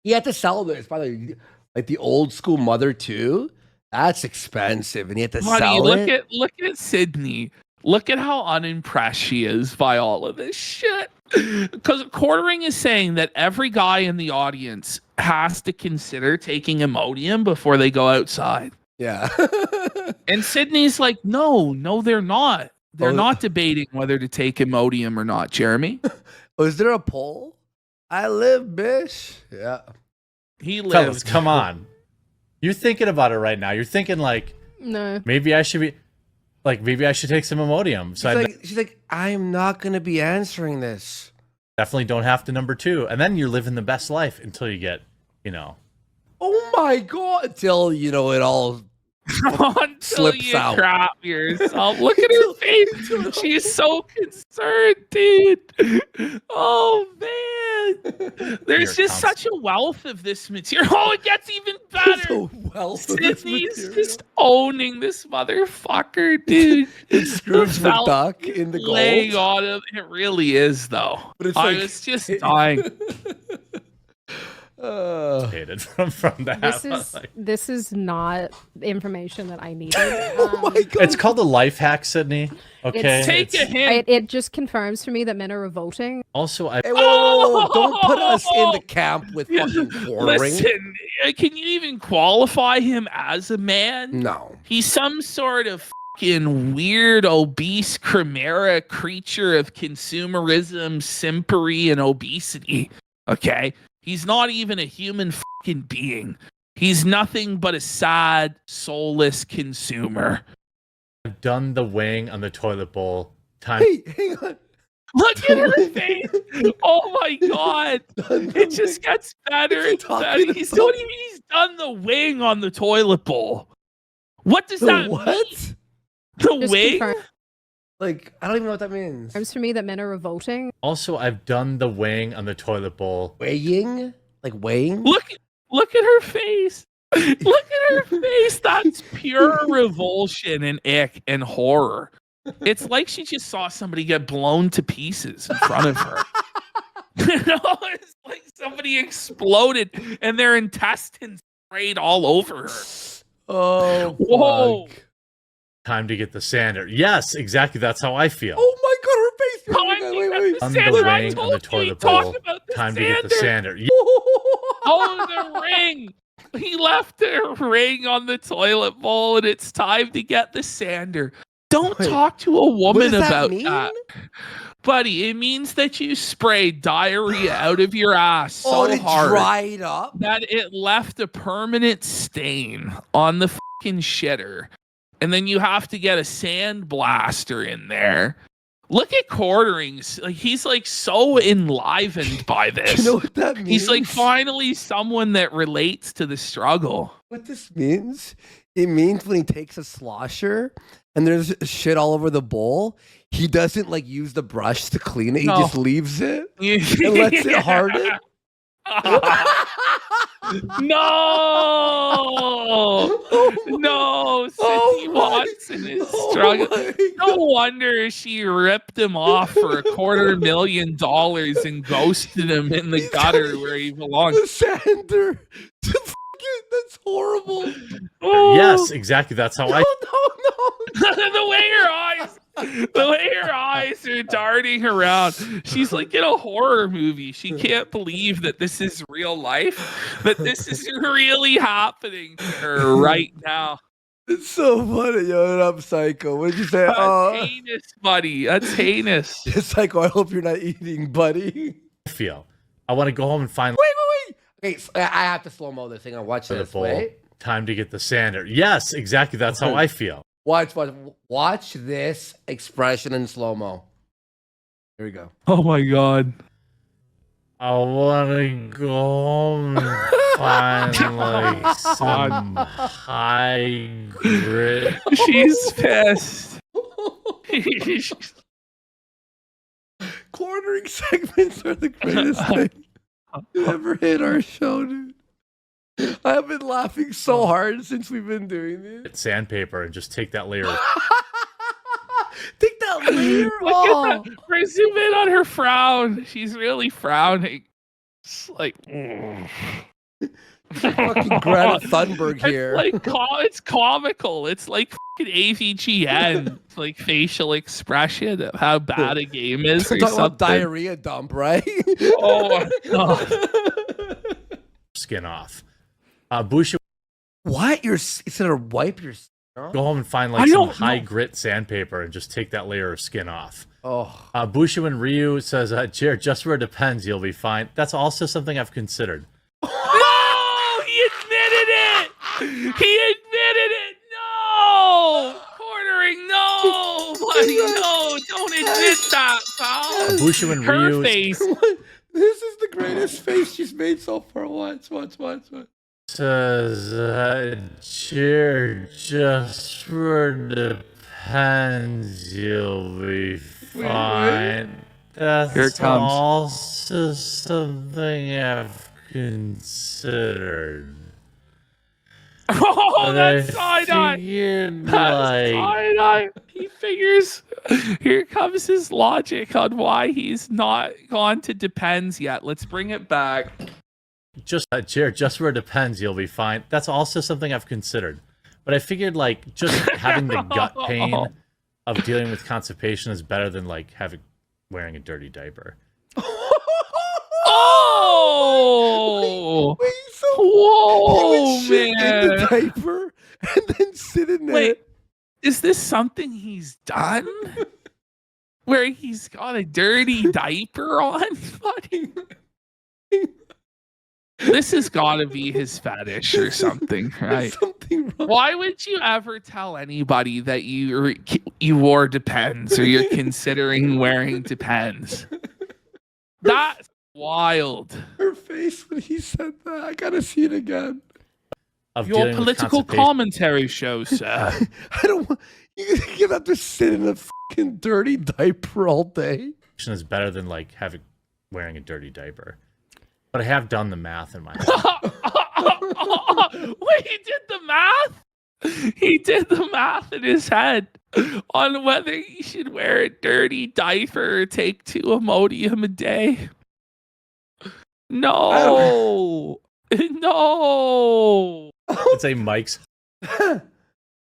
He had to sell this. By the way, like the old school Mother 2, that's expensive, and he had to Buddy, sell it. look at Sydney. Look at how unimpressed she is by all of this shit. Because Quartering is saying that every guy in the audience has to consider taking Imodium before they go outside. Yeah. And Sydney's like, no, they're not. They're Oh. not debating whether to take Imodium or not, Jeremy. Was there a poll? I live, bitch. Yeah. He Fellas, lives. come on. You're thinking about it right now. You're thinking like, No. maybe I should take some Imodium. So She's like, I'm not gonna be answering this. definitely don't have to number 2. And then you're living the best life until you get, Oh my god! Until it all Until slips you out. crap yourself. Look at her face. She's so concerned, dude. Oh man. There's just such a wealth of this material. Oh, it gets even better. Sydney's just owning this motherfucker, dude. It's Scrooge The felt McDuck in the laying gold. on him. It really is, though. But it's I like- was just dying. hated from that. This is not information that I needed. Oh my god! It's called a life hack, Sydney. Okay. Take a hint. It just confirms for me that men are revolting. Also, Hey, whoa, don't put us in the camp with fucking quartering. Listen, can you even qualify him as a man? No. He's some sort of fucking weird, obese chimera creature of consumerism, simpery, and obesity. Okay? He's not even a human fucking being. He's nothing but a sad, soulless consumer. I've done the wing on the toilet bowl. Time. Hey, hang on. Look at her face. Oh my god. It just gets better and better. He's done the wing on the toilet bowl. What does that mean? What? The Just wing? confirms Like, I don't even know what that means. for me that men are revolting. Also, I've done the wing on the toilet bowl. Weighing? Like weighing? Look at her face. Look at her face. That's pure revulsion and ick and horror. It's like she just saw somebody get blown to pieces in front of her. It's like somebody exploded and their intestines sprayed all over her. Oh, Whoa. fuck. Time to get the sander. Yes, exactly. That's how I feel. Oh my god, her face! Time to get the On sander. the I ring, on told the you toilet he talked bowl. about the Time to sander. get the sander. Oh, the ring. He left a ring on the toilet bowl, and it's time to get the sander. Don't Wait, talk to a woman does that about mean? that. Buddy, it means that you sprayed diarrhea out of your ass so it hard dried up? that it left a permanent stain on the fucking shitter. And then you have to get a sand blaster in there. Look at Quartering'S. Like, he's like so enlivened by this. You know what that means? He's like finally someone that relates to the struggle. What this means? It means when he takes a slosher and there's shit all over the bowl, he doesn't like use the brush to clean it. No. He just leaves it and lets it harden. No, Cindy Watson is struggling. No wonder she ripped him off for $250,000 and ghosted him in the gutter where he belongs. The sander. That's horrible. Oh. Yes, exactly. That's how I. No. The way her eyes are darting around. She's like in a horror movie. She can't believe that this is real life, that this is really happening to her right now. It's so funny, yo. I'm psycho. What did you say? That's heinous, buddy. That's heinous. Psycho, I hope you're not eating, buddy. feel. I want to go home and find. Wait. Okay, so I have to slow-mo this thing. I'll watch the this. bowl. Wait. Time to get the sander. Yes, exactly. That's how I feel. Watch this expression in slow-mo. Here we go. Oh my god. I want to go home and find like some high grit. She's pissed. Quartering segments are the greatest thing to ever hit our show, dude. I have been laughing so hard since we've been doing this. Get sandpaper and just take that layer. Take that layer Look off. at that. Zoom in on her frown. She's really frowning. It's like Fucking Greta Thunberg here. It's like it's comical. It's like fucking AVGN. It's like facial expression of how bad a game is. We're Or talking about something. diarrhea dump, right? Oh my god. Skin off. Busha. What? You're instead of wipe your Go home and find like some high grit sandpaper and just take that layer of skin off. Oh. Bushu and Ryu says, Jared, just where it depends, you'll be fine. That's also something I've considered. No! He admitted it! He admitted it! No! Quartering, no! Buddy, no! Don't admit that, pal! Bushu and Her Ryu face. This is the greatest face she's made so far. Watch. says, Jared, just where it depends, you'll be fine. That's Here it comes. also something I've considered. Oh, that's side-eye. That's Like, side-eye. He figures. Here comes his logic on why he's not gone to Depends yet. Let's bring it back. just Jared, just where it depends, you'll be fine. That's also something I've considered. But I figured like just having the gut pain of dealing with constipation is better than like wearing a dirty diaper. Oh! Wait, so Whoa, he would shit in the man! diaper and then sit in there. Wait, is this something he's done? Where he's got a dirty diaper on, buddy? This has got to be his fetish or something, right? Something wrong. Why would you ever tell anybody that you wore Depends or you're considering wearing Depends? That's wild. Her face when he said that. I gotta see it again. Of Your dealing with political constipation. commentary show, sir. I don't want you have to sit in a fucking dirty diaper all day. Is better than like wearing a dirty diaper. But I have done the math in my head. Wait, he did the math? He did the math in his head on whether he should wear a dirty diaper or take 2 Imodium a day. No. No. It's a Mike's.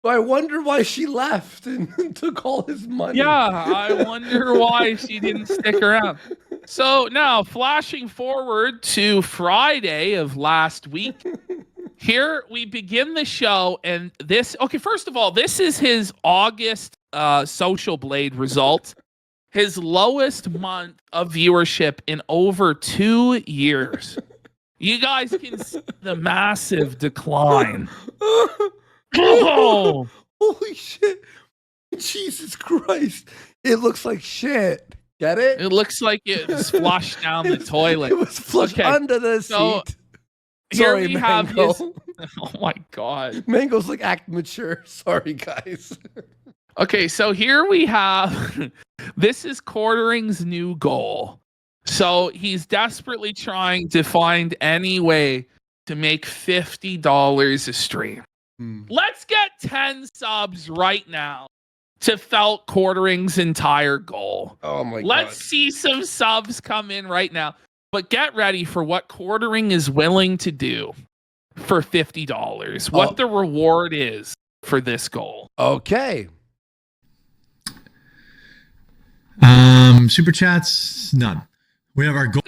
I wonder why she left and took all his money. Yeah, I wonder why she didn't stick around. So now, flashing forward to Friday of last week, here we begin the show, and first of all, this is his August Social Blade result, his lowest month of viewership in over 2 years. You guys can see the massive decline. Oh, Holy shit. Jesus Christ. It looks like shit. Get it? it looks like it was flushed down the toilet. It was flushed Okay, under the so seat. Here Sorry, we have Mango. his. Oh my god. Mango's like act mature. Sorry, guys. Okay, so here we have. This is Quartering's new goal. So he's desperately trying to find any way to make $50 a stream. Let's get 10 subs right now to Felt Quartering's entire goal. Oh my god. Let's see some subs come in right now. But get ready for what Quartering is willing to do for $50. What the reward is for this goal. Okay. Super chats, none. We have our goal.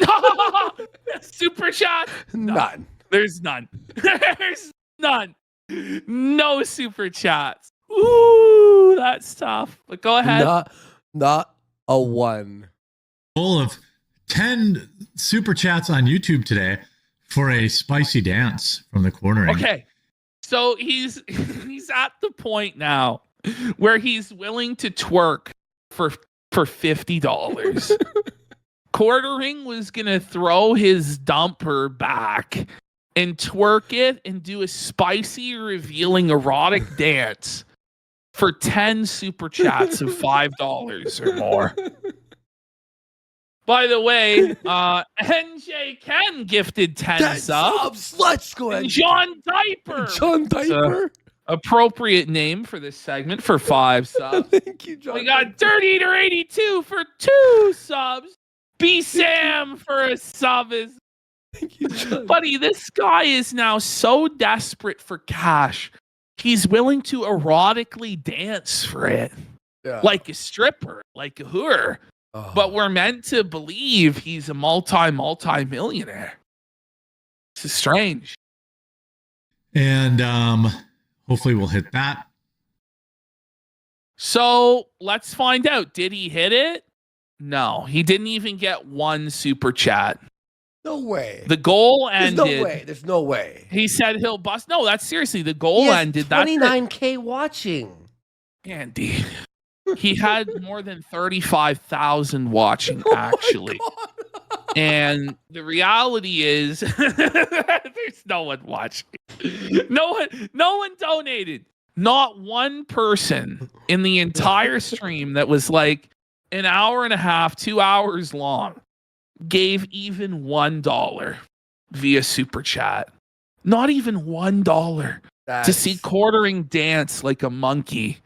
Super chat? None. There's none. There's none. No super chats. Ooh, that's tough. But go ahead. Not a one. Goal of 10 super chats on YouTube today for a spicy dance from the Quartering. Okay. So he's at the point now where he's willing to twerk for $50. Quartering was gonna throw his dumper back and twerk it and do a spicy, revealing erotic dance for 10 super chats of $5 or more. By the way, NJ Ken gifted 10 subs. Let's go ahead. And John Diaper. John Diaper. Appropriate name for this segment for 5 subs. Thank you, John. We got Dirty Eater 82 for 2 subs. B Sam for a sub. Thank you, John. Buddy, this guy is now so desperate for cash. He's willing to erotically dance for it. Yeah. Like a stripper, like a whore. Oh. But we're meant to believe he's a multi-millionaire. This is strange. And hopefully we'll hit that. So let's find out. Did he hit it? No, he didn't even get one super chat. No way. The goal There's ended. no way. There's no way. He said he'll bust. No, that's seriously. The goal He has ended. That's it. 29K watching. Andy. He had more than 35,000 watching, Oh actually. And the reality is there's no one watching. No one donated. Not one person in the entire stream that was like an hour and a half, 2 hours long, gave even $1 via super chat. Not even $1 to see Quartering dance like a monkey.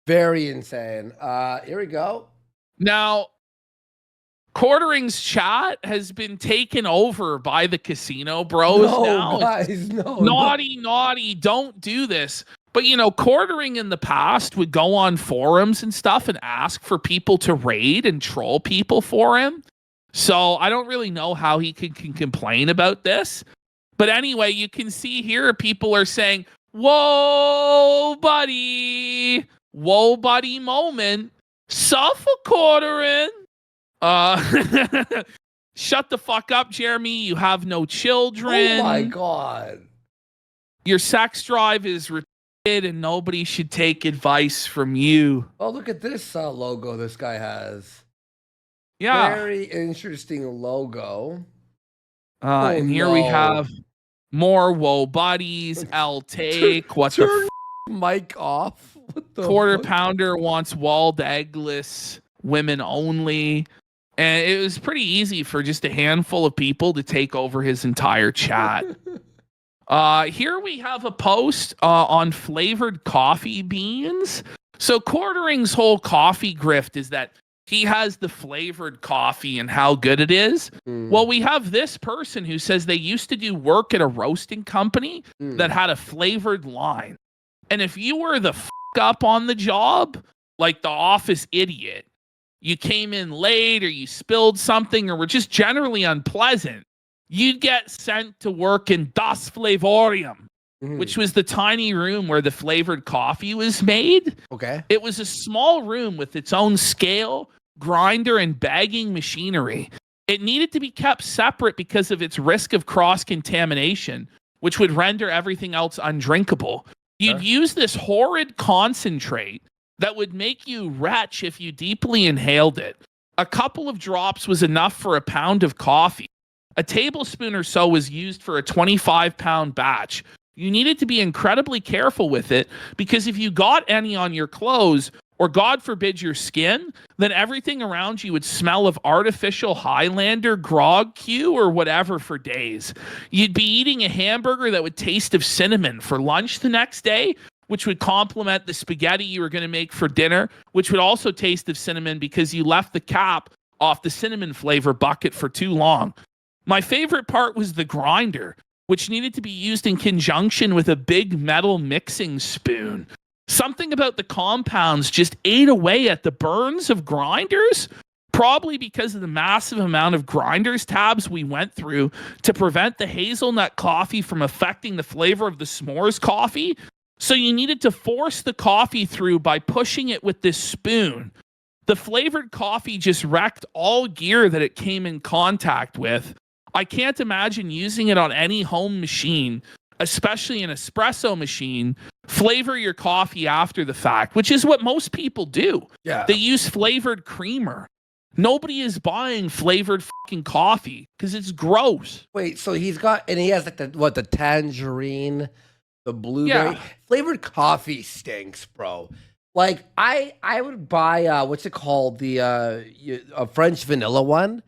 Very insane. Here we go. Now, Quartering's chat has been taken over by the casino bros now. Guys, no. Naughty, don't do this. But, Quartering in the past would go on forums and stuff and ask for people to raid and troll people for him. So I don't really know how he can complain about this. But anyway, you can see here people are saying, whoa, buddy. Whoa, buddy moment. Suffer Quartering. Shut the fuck up, Jeremy. You have no children. Oh my God. Your sex drive is retarded and nobody should take advice from you. Oh, look at this logo this guy has. Yeah. Very interesting logo. And here we have more whoa buddies. L take. What the mic off? What the Quarter fuck? pounder wants walled eggless women only. And it was pretty easy for just a handful of people to take over his entire chat. Here we have a post on flavored coffee beans. So Quartering's whole coffee grift is that he has the flavored coffee and how good it is. Well, we have this person who says they used to do work at a roasting company that had a flavored line. And if you were the up on the job, like the office idiot, you came in late or you spilled something or were just generally unpleasant, you'd get sent to work in Das Flavorium, which was the tiny room where the flavored coffee was made. Okay. It was a small room with its own scale, grinder, and bagging machinery. It needed to be kept separate because of its risk of cross-contamination, which would render everything else undrinkable. You'd use this horrid concentrate that would make you retch if you deeply inhaled it. A couple of drops was enough for a pound of coffee. A tablespoon or so was used for a 25-pound batch. You needed to be incredibly careful with it because if you got any on your clothes, or God forbid your skin, then everything around you would smell of artificial Highlander grog Q or whatever for days. You'd be eating a hamburger that would taste of cinnamon for lunch the next day, which would complement the spaghetti you were going to make for dinner, which would also taste of cinnamon because you left the cap off the cinnamon flavor bucket for too long. My favorite part was the grinder, which needed to be used in conjunction with a big metal mixing spoon. Something about the compounds just ate away at the burns of grinders, probably because of the massive amount of grinders tabs we went through to prevent the hazelnut coffee from affecting the flavor of the s'mores coffee. So you needed to force the coffee through by pushing it with this spoon. The flavored coffee just wrecked all gear that it came in contact with. I can't imagine using it on any home machine, especially an espresso machine. Flavor your coffee after the fact, which is what most people do. Yeah. They use flavored creamer. Nobody is buying flavored fucking coffee because it's gross. Wait, so he has like the tangerine, the blueberry flavored coffee stinks, bro. Like I would buy what's it called, the a French vanilla one.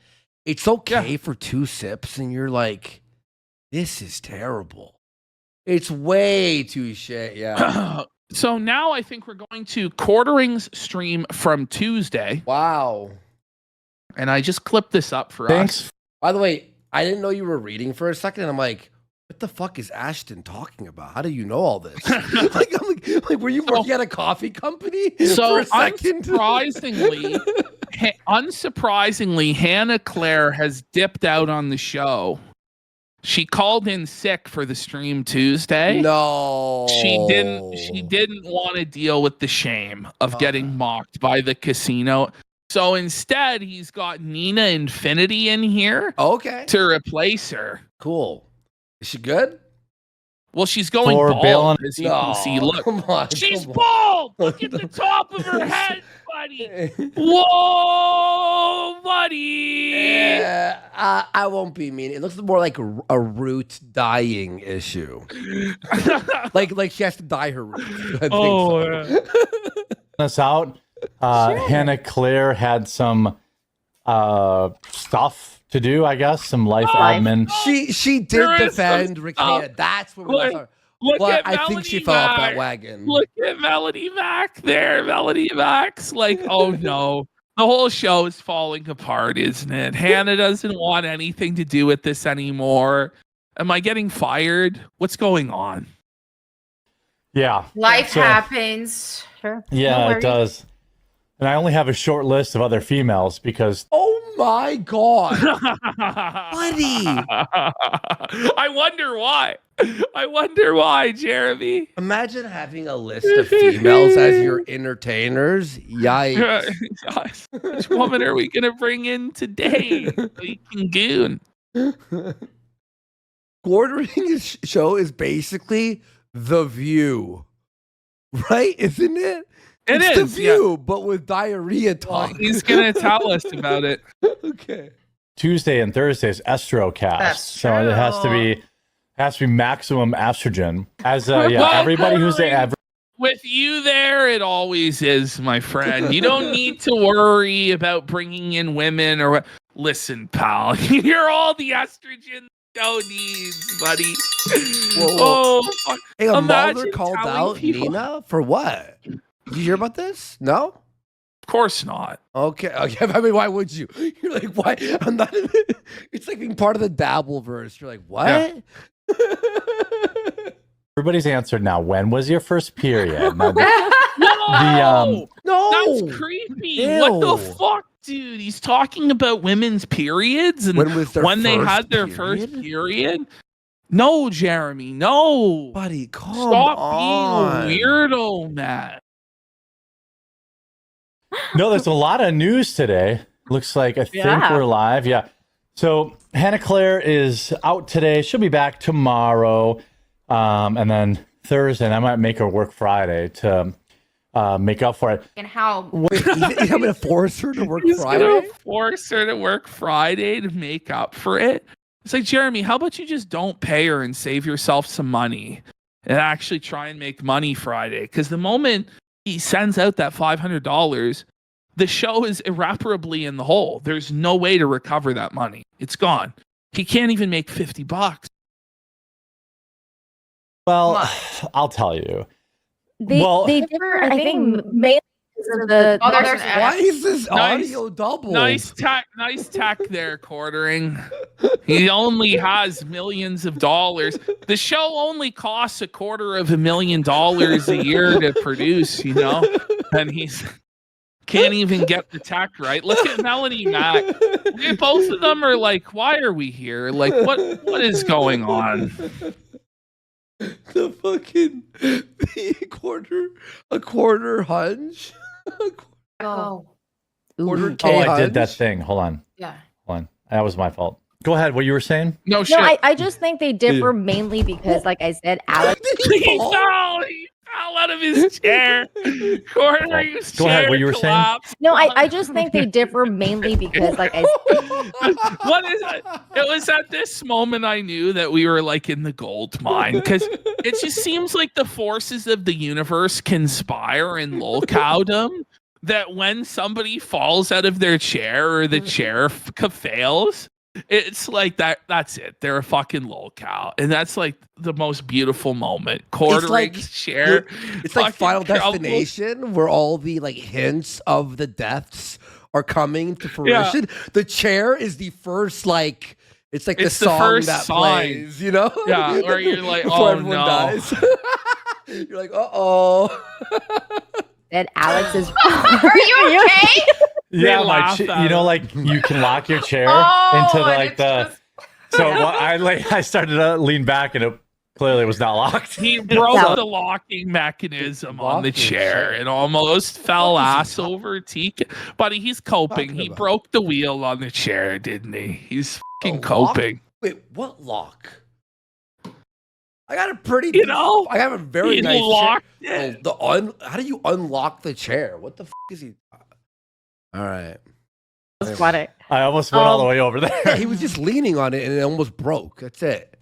It's okay for 2 sips, and you're like, this is terrible. It's way too shit. Yeah. So now I think we're going to Quartering's stream from Tuesday. Wow. And I just clipped this up for us. By the way, I didn't know you were reading for a second. And I'm like, what the fuck is Ashton talking about? How do you know all this? I'm like, were you working at a coffee company so for a second? Unsurprisingly, Hannah Claire has dipped out on the show. She called in sick for the stream Tuesday. No. She didn't want to deal with the shame of getting mocked by the casino. So instead, he's got Nina Infinity in here to replace her. Cool. Is she good? Well, she's going For bald, bailing- as you can see. Look, come on. she's come on. bald. Look at the top of her head, buddy. Whoa, buddy. I won't be mean. It looks more like a root dying issue. like she has to dye her roots. I think so. Us out. Hannah Claire had some stuff to do, I guess, some life admin. She did defend Ricada. That's what we were. But I think she fell off that wagon. Look at Melody Mac there. Melody Mac's like, oh no. The whole show is falling apart, isn't it? Hannah doesn't want anything to do with this anymore. Am I getting fired? What's going on? Yeah. Life happens. Sure. Yeah, it does. And I only have a short list of other females because... Oh my God. Buddy. I wonder why, Jeremy. Imagine having a list of females as your entertainers. Yikes. Which woman are we going to bring in today? Freaking goon. Quartering'S show is basically The View. Right? Isn't it? It's The View, but with diarrhea talk. Well, he's going to tell us about it. Okay. Tuesday and Thursday's Estrocast. That's so it has to be maximum estrogen. As everybody who's with you there, it always is, my friend. You don't need to worry about bringing in women or listen, pal. You're all the estrogen show needs, buddy. Whoa. Oh, fuck. Hey, a Imagine mother called telling out people- Nina for what? Did you hear about this? No? Of course not. Okay. I mean, why would you? You're like, why? I'm not. It's like being part of the Dabbleverse. You're like, what? Yeah. everybody's answered now. When was your first period? Now, No, No. that's creepy. Ew. What the fuck, dude? He's talking about women's periods and When was their they first had their period? first period. No, Jeremy, no. Buddy, calm Stop on. being a weirdo, man. No, there's a lot of news today. Looks like I think we're live. Yeah. So Hannah Claire is out today. She'll be back tomorrow. And then Thursday, and I might make her work Friday to make up for it. And how? Wait, I'm going to force her to work He's Friday? gonna force her to work Friday to make up for it. It's like, Jeremy, how about you just don't pay her and save yourself some money and actually try and make money Friday? Because the moment he sends out that $500, the show is irreparably in the hole. There's no way to recover that money. It's gone. He can't even make $50. Well, I'll tell you. They differ, I think, mainly because of the. Oh, there's Why is this Nice- audio double? Nice tack there, Quartering. He only has millions of dollars. The show only costs $250,000 a year to produce, you know? And he's can't even get the tech right. Look at Melanie Mac. Both of them are like, why are we here? Like, what is going on? The fucking a quarter hunch. Oh, Quarter K Oh, I hunch. did that thing. Hold on. yeah. Hold on. That was my fault. Go ahead. What you were saying? No shit. No, I just think they differ mainly because, like I said, Alex. He fell out of his chair. Quartering's Go ahead, chair what you were saying? collapsed. No, I just think they differ mainly because, like I said, What is it? It was at this moment I knew that we were like in the gold mine because it just seems like the forces of the universe conspire in lolcowdom that when somebody falls out of their chair or the chair fails, it's like that's it. They're a fucking lolcow. And that's like the most beautiful moment. Quartering's chair. It's like fucking Final crumbles. Destination where all the like hints of the deaths are coming to fruition. The chair is the first like it's like It's the the song first that sign. plays, you know? Yeah, where you're like, Before oh everyone no. dies. You're like, uh-oh. that Alex is. Are you okay? Yeah, They laugh at you know, it. like you can lock your chair Oh, into and like it's the. just- So what I started to lean back, and it clearly was not locked. He broke No. the locking mechanism on the Locked the chair chair. and almost fell What is he ass talk- over TK. Buddy, he's coping. Talking He about? broke the wheel on the chair, didn't he? He's fucking A lock? coping. Wait, what lock? I got a pretty. You know, I have a very he nice locked chair. it. How do you unlock the chair? What the is he? All right. That's funny. I almost went all the way over Yeah, there. he was just leaning on it and it almost broke. That's it.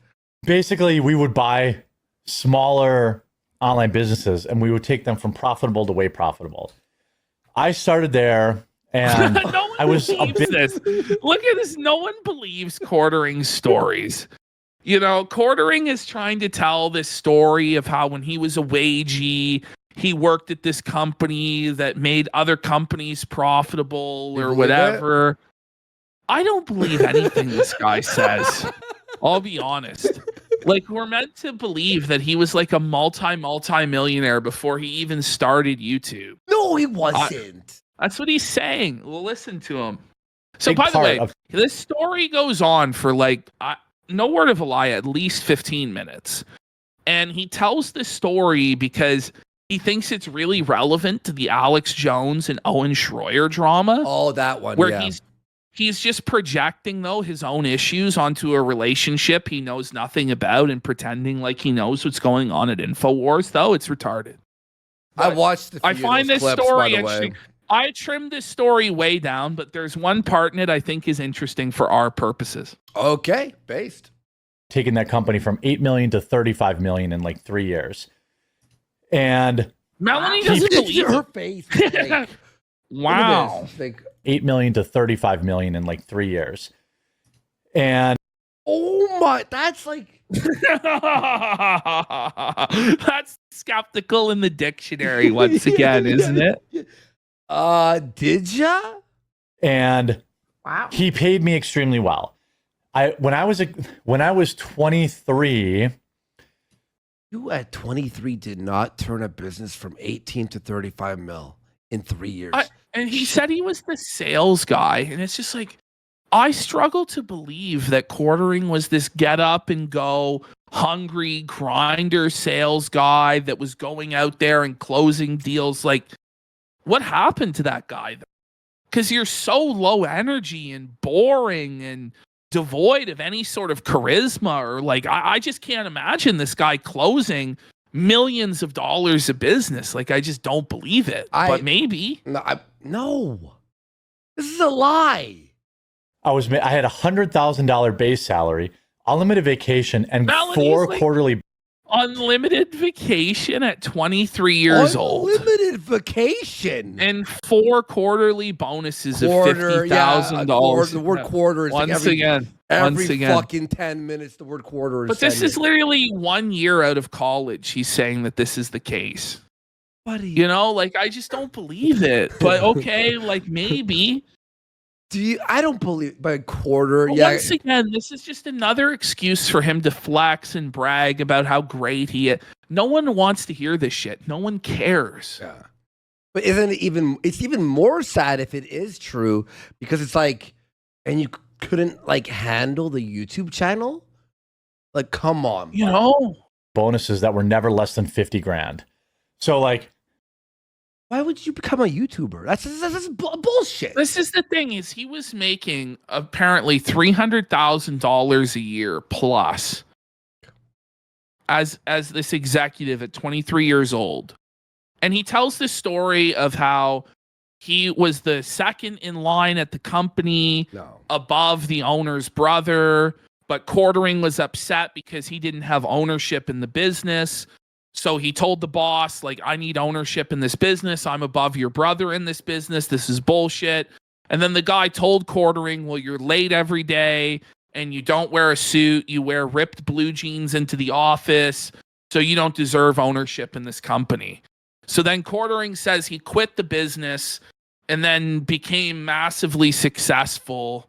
Basically, we would buy smaller online businesses and we would take them from profitable to way profitable. I started there and No one I was a believes bit this. Look at this. No one believes Quartering's stories. You know, Quartering is trying to tell this story of how when he was a wagee, he worked at this company that made other companies profitable You or believe whatever. I don't believe anything this guy says. I'll be honest. Like, we're meant to believe that he was like a multi-millionaire before he even started YouTube. No, he wasn't. That's what he's saying. Well, listen to him. So, Big by the part way, of- this story goes on for like, no word of a lie, at least 15 minutes. And he tells this story because he thinks it's really relevant to the Alex Jones and Owen Schroyer drama, Oh, that one. where yeah. he's just projecting, though, his own issues onto a relationship he knows nothing about and pretending like he knows what's going on at InfoWars, though. It's retarded. I watched the. I few of find those this clips, story by the way. actually. I trimmed this story way down, but there's one part in it I think is interesting for our purposes. Okay, based. taking that company from 8 million to 35 million in like 3 years. And Melanie doesn't believe her it. face. is like, look at Wow. this. It's like, 8 million to 35 million in like 3 years. And oh my, that's like. That's skeptical in the dictionary once again, isn't it? Did ya? and Wow. he paid me extremely well. When I was 23, You at 23 did not turn a business from 18 to 35 mil in 3 years. And he said he was the sales guy, and it's just like, I struggle to believe that Quartering was this get up and go hungry grinder sales guy that was going out there and closing deals. Like, what happened to that guy? Because you're so low energy and boring and devoid of any sort of charisma, or like, I just can't imagine this guy closing millions of dollars of business. Like, I just don't believe it. But maybe. No. This is a lie. I had $100,000 base salary, unlimited vacation, and Melanie's 4 like- quarterly. Unlimited vacation at 23 years old. Unlimited vacation. And 4 quarterly bonuses Quarter, of $50,000. the word quarter is like Once every, again. every fucking 10 minutes, the word quarter is But this 10 is literally 1 year out of college. He's saying that this is the case. Buddy. You know, like, I just don't believe it. But okay, like, maybe. I don't believe by quarter. But Yeah. once again, this is just another excuse for him to flex and brag about how great he is. No one wants to hear this shit. No one cares. Yeah. But it's even more sad if it is true, because it's like, and you couldn't like handle the YouTube channel? Like, come on. You buddy. know? Bonuses that were never less than 50 grand. So like, Why would you become a YouTuber? That's bullshit. This is the thing, is he was making apparently $300,000 a year plus as this executive at 23 years old. And he tells the story of how he was the second in line at the company, No. above the owner's brother, but Quartering was upset because he didn't have ownership in the business. So he told the boss, like, I need ownership in this business. I'm above your brother in this business. This is bullshit. And then the guy told Quartering, well, you're late every day and you don't wear a suit. You wear ripped blue jeans into the office. So you don't deserve ownership in this company. So then Quartering says he quit the business and then became massively successful,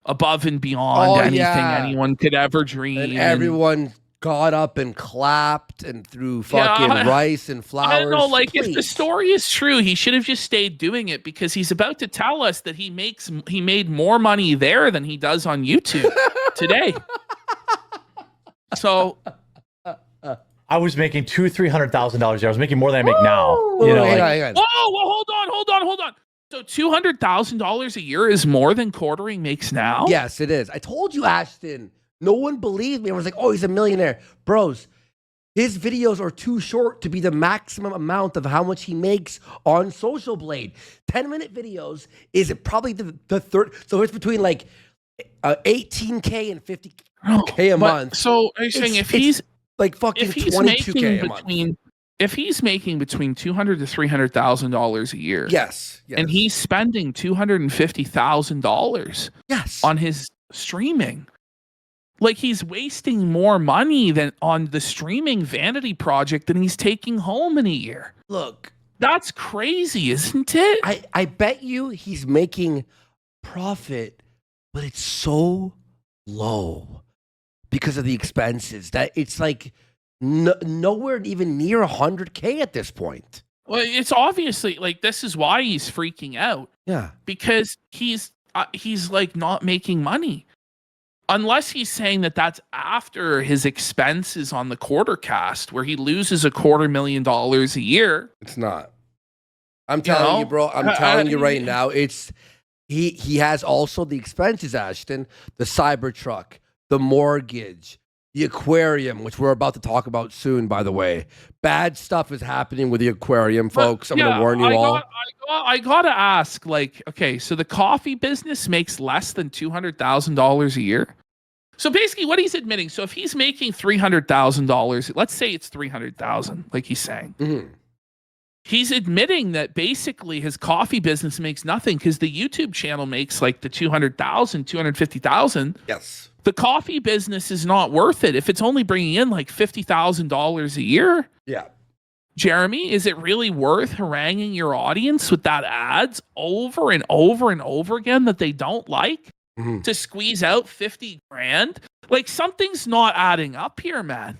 above and beyond anything anyone could ever dream. And everyone got up and clapped and threw fucking rice and flowers. I don't know, like, if the Please. story is true, he should have just stayed doing it, because he's about to tell us that he made more money there than he does on YouTube today. So I was making $200,000-$300,000 a year. I was making more than I make now. Whoa, You know, hang like, on, hang on. whoa, hold on. So $200,000 a year is more than Quartering makes now? Yes, it is. I told you, Ashton. No one believed me. I was like, oh, he's a millionaire. Bros, his videos are too short to be the maximum amount of how much he makes on Social Blade. 10-minute videos is probably the third. So it's between like 18K and 50K a month. So are you saying It's- if he's like fucking if he's 22K a month. if he's making between $200,000 to $300,000 a year, Yes. and he's spending $250,000 yes on his streaming, like he's wasting more money than on the streaming vanity project than he's taking home in a year. Look, That's crazy, isn't it? I bet you he's making profit, but it's so low because of the expenses that it's like nowhere even near 100K at this point. Well, it's obviously like this is why he's freaking out, Yeah. because he's like not making money. Unless he's saying that that's after his expenses on the Quartercast, where he loses $250,000 a year. It's not. I'm telling you, bro. I'm telling you right now. It's he has also the expenses, Ashton, the Cybertruck, the mortgage, the aquarium, which we're about to talk about soon, by the way. Bad stuff is happening with the aquarium, folks. I'm going to warn you all. I gotta ask, like, okay, so the coffee business makes less than $200,000 a year. So basically, what he's admitting, so if he's making $300,000, let's say it's $300,000, like he's saying, he's admitting that basically his coffee business makes nothing because the YouTube channel makes like the $200,000, $250,000. Yes. The coffee business is not worth it if it's only bringing in like $50,000 a year. Yeah. Jeremy, is it really worth haranguing your audience with that ads over and over and over again that they don't like to squeeze out 50 grand? Like something's not adding up here, man.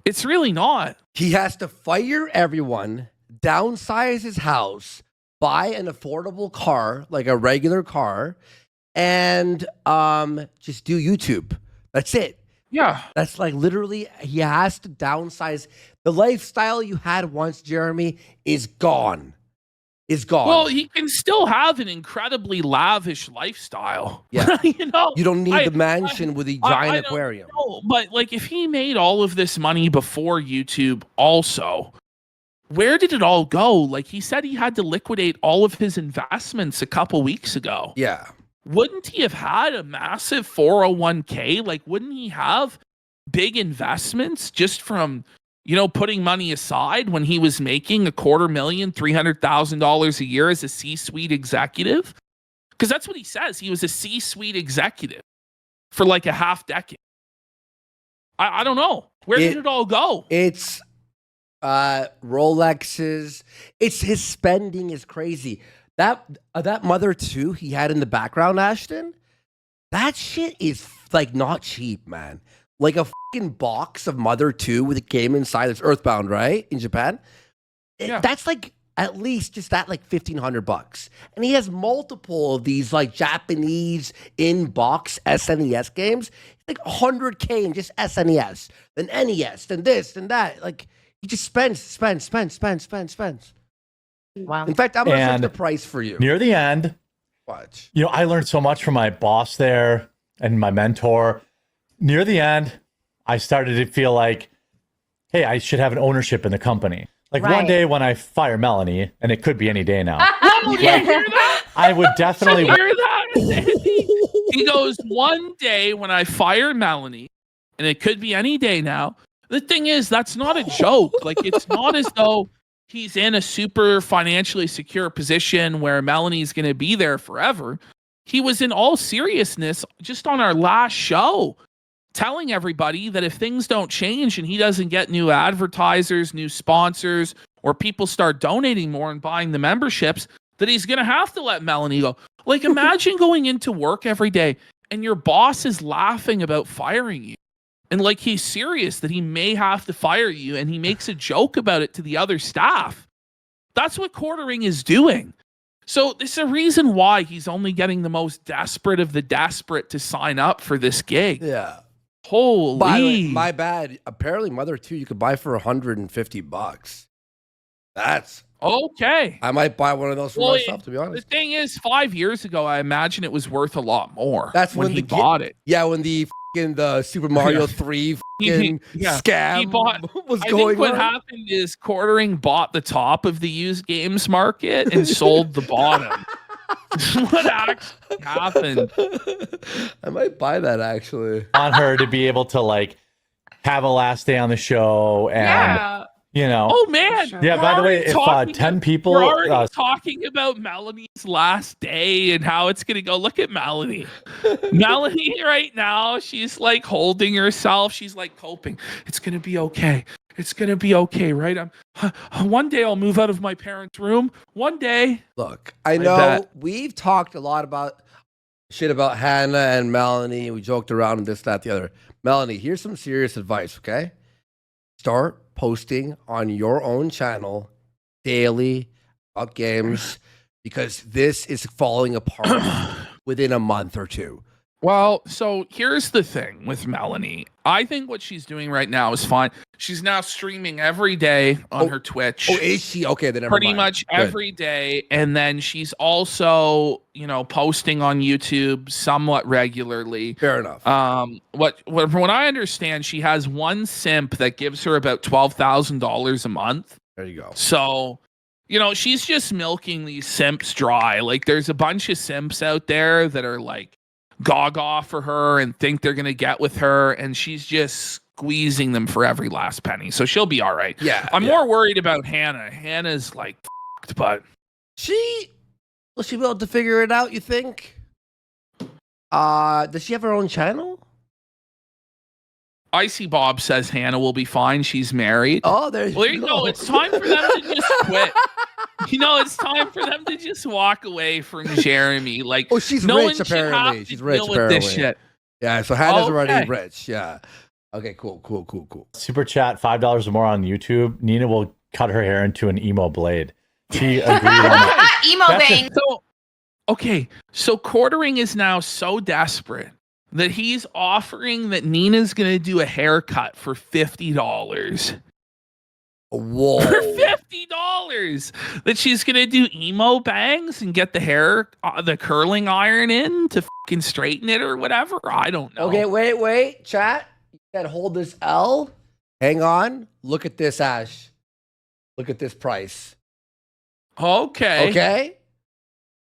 It's really not. He has to fire everyone, downsize his house, buy an affordable car, like a regular car, and just do YouTube. That's it. Yeah. That's like literally, he has to downsize. The lifestyle you had once, Jeremy, is gone. Is gone. Well, he can still have an incredibly lavish lifestyle. Yeah. You know, you don't need the mansion with the giant aquarium. No, but like if he made all of this money before YouTube also, where did it all go? Like he said he had to liquidate all of his investments a couple weeks ago. Yeah. Wouldn't he have had a massive 401k? Like, wouldn't he have big investments just from, you know, putting money aside when he was making $250,000, $300,000 a year as a C-suite executive? Because that's what he says. He was a C-suite executive for like a half decade. I don't know. Where did it all go? It's Rolexes. It's his spending is crazy. That Mother 2 he had in the background, Ashton, that shit is like not cheap, man. Like a fucking box of Mother 2 with a game inside. It's Earthbound, right? In Japan. Yeah. That's like at least just that like $1,500. And he has multiple of these like Japanese in-box SNES games. Like $100K in just SNES, then NES, then this, then that. Like he just spends. Wow. In fact, I'm going to And set the price for you. near the end, Watch. you know, I learned so much from my boss there and my mentor. Near the end, I started to feel like, hey, I should have an ownership in the company. Like one Right. day when I fire Melanie, and it could be any day now, Oh, yeah, hear that? I would definitely. Hear that? He goes, one day when I fire Melanie, and it could be any day now. The thing is, that's not a joke. Like, it's not as though he's in a super financially secure position where Melanie's going to be there forever. He was in all seriousness just on our last show telling everybody that if things don't change and he doesn't get new advertisers, new sponsors, or people start donating more and buying the memberships, that he's going to have to let Melanie go. Like, imagine going into work every day and your boss is laughing about firing you. And like, he's serious that he may have to fire you, and he makes a joke about it to the other staff. That's what Quartering is doing. So there's a reason why he's only getting the most desperate of the desperate to sign up for this gig. Yeah. Holy. By the way, my bad. Apparently, Mother 2 you could buy for $150. That's okay. I might buy one of those for myself, to be The honest. thing is, 5 years ago, I imagine it was worth a lot more. That's when when he the bought it. Yeah, when the Super Mario 3 Yeah. scam He bought- was I going think what on. happened is Quartering bought the top of the used games market and sold the bottom. What actually happened? I might buy that actually. On her to be able to like have a last day on the show and Yeah. you know. Oh man! Yeah, We're by the way, already if talking 10 people we're already talking about Melanie's last day and how it's gonna go. Look at Melanie. Melanie right now, she's like holding herself. She's like coping. It's gonna be okay. It's gonna be okay, right? One day I'll move out of my parents' room. One day. Look, I know bet. we've talked a lot about shit about Hannah and Melanie. We joked around and this, that, the other. Melanie, here's some serious advice, okay? Start posting on your own channel daily about games because this is falling apart within a month or two. Well, so here's the thing with Melanie. I think what she's doing right now is fine. She's now streaming every day on her Twitch. Oh, is she? Okay, then never Pretty mind. much Good. every day. And then she's also, posting on YouTube somewhat regularly. Fair enough. From what I understand, she has one simp that gives her about $12,000 a month. There you go. So, she's just milking these simps dry. Like, there's a bunch of simps out there that are like gaga for her and think they're gonna get with her, and she's just squeezing them for every last penny. So she'll be all right. Yeah. I'm more worried about Hannah. Hannah's like f***ed, but Will she be able to figure it out, you think? Does she have her own channel? Icy Bob says Hannah will be fine. She's married. Oh, there you go. No, it's time for them to just quit. It's time for them to just walk away from Jeremy. Like, Oh, she's no rich, one should have apparently. to She's rich, deal with this apparently. shit. Yeah, so Hannah's already Okay. rich. Yeah. Okay, cool. Super chat $5 or more on YouTube. Nina will cut her hair into an emo blade. She agreed on that. Emo That's bang. So Quartering is now so desperate that he's offering that Nina's gonna do a haircut for $50. Whoa. For $50 that she's gonna do emo bangs and get the hair, the curling iron in to fucking straighten it or whatever. I don't know. Okay, wait. Chat. You said hold this L. Hang on. Look at this, Ash. Look at this price. Okay. Okay?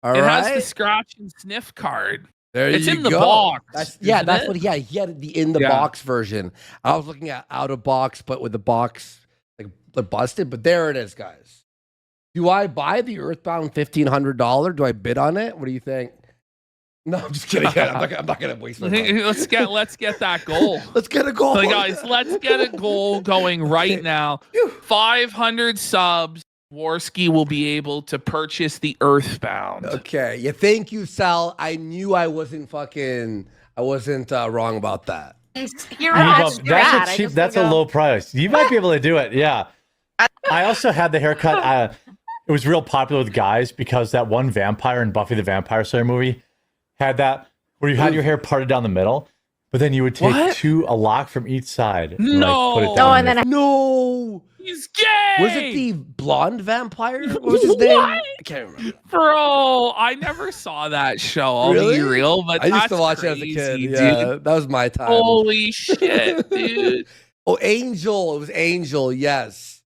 All It right. has the scratch and sniff card. There It's you in the go. box, That's isn't that's it? what he had the in the box version. I was looking at out of box, but with the box like busted. But there it is, guys. Do I buy the Earthbound $1,500? Do I bid on it? What do you think? No, I'm just kidding. I'm not gonna waste my time. let's get that goal. Let's get a goal. So guys, let's get a goal going right now. 500 subs. Warski will be able to purchase the Earthbound. Okay. Yeah, thank you, Sal. I knew I wasn't wrong about that. You're That's right. a cheap. That's a low price. You might be able to do it. Yeah. I also had the haircut. It was real popular with guys because that one vampire in Buffy the Vampire Slayer movie had that where you had your hair parted down the middle, but then you would take a lock from each side. And, No. put it down and then No. He's gay. Was it the blonde vampire? What was his name? I can't remember. Bro, I never saw that show. I'll Really? be real, but I used to that's watch it as a kid. crazy, Yeah, dude. that was my time. Holy shit, dude. Oh, Angel. It was Angel. Yes.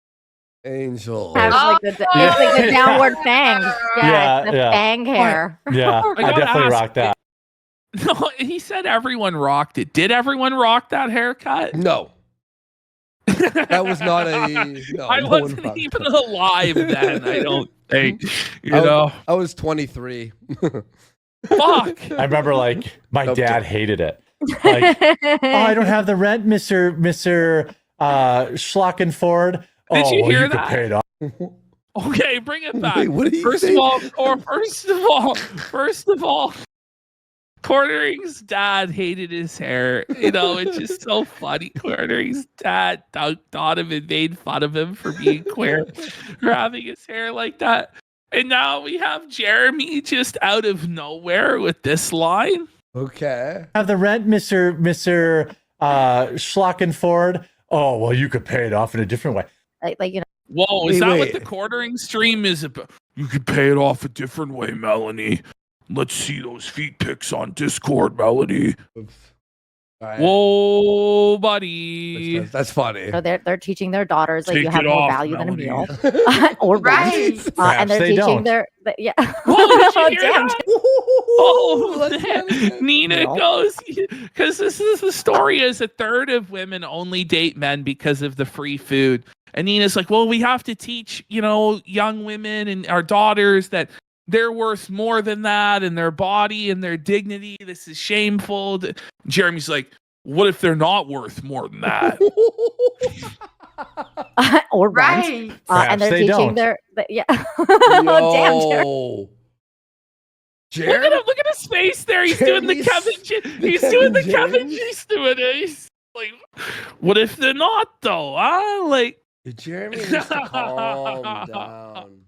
Angel. Has like the downward fangs. Yeah, The yeah. fang hair. Yeah, I gotta definitely ask, rocked that. No, he said everyone rocked it. Did everyone rock that haircut? No. That was not a. No, I no one wasn't rocked even that. alive then. I don't think. You know, I was 23. fuck. I remember like my Nope. dad hated it. Like, oh, I don't have the rent, Mister Schlockenford. Did Oh, you well, hear you could that? pay it off. Okay, bring it back. Wait, what did he First say? of all, Quartering's dad hated his hair. It's just so funny. Quartering's dad dunked on him and made fun of him for being queer, for having his hair like that. And now we have Jeremy just out of nowhere with this line. Okay. Have the rent, Mister Schlockenford. Oh, well, you could pay it off in a different way. Like you know. Whoa, is Wait, that wait. what the quartering stream is about? You could pay it off a different way, Melanie. Let's see those feet pics on Discord, Melanie. Oops. All right. Whoa, buddy. That's funny. So they're teaching their daughters like Take you have it more off, value than a Melanie. meal, or rent. Right. And Perhaps they're they teaching don't. their yeah. Whoa, did you hear Damn. that? Oh, Let's man. Nina No. goes, because this is the story is a third of women only date men because of the free food. And Nina's like, well, we have to teach, young women and our daughters that they're worth more than that and their body and their dignity. This is shameful. Jeremy's like, what if they're not worth more than that? or rent. Right. And they're they teaching don't. their yeah. Damn, Jared. Yo. Look at him! Look at his face there. He's doing the Jeremy's- Kevin. He's Kevin doing the Kevin. James? He's doing it. He's like, what if they're not though? Like, Jeremy needs to calm down.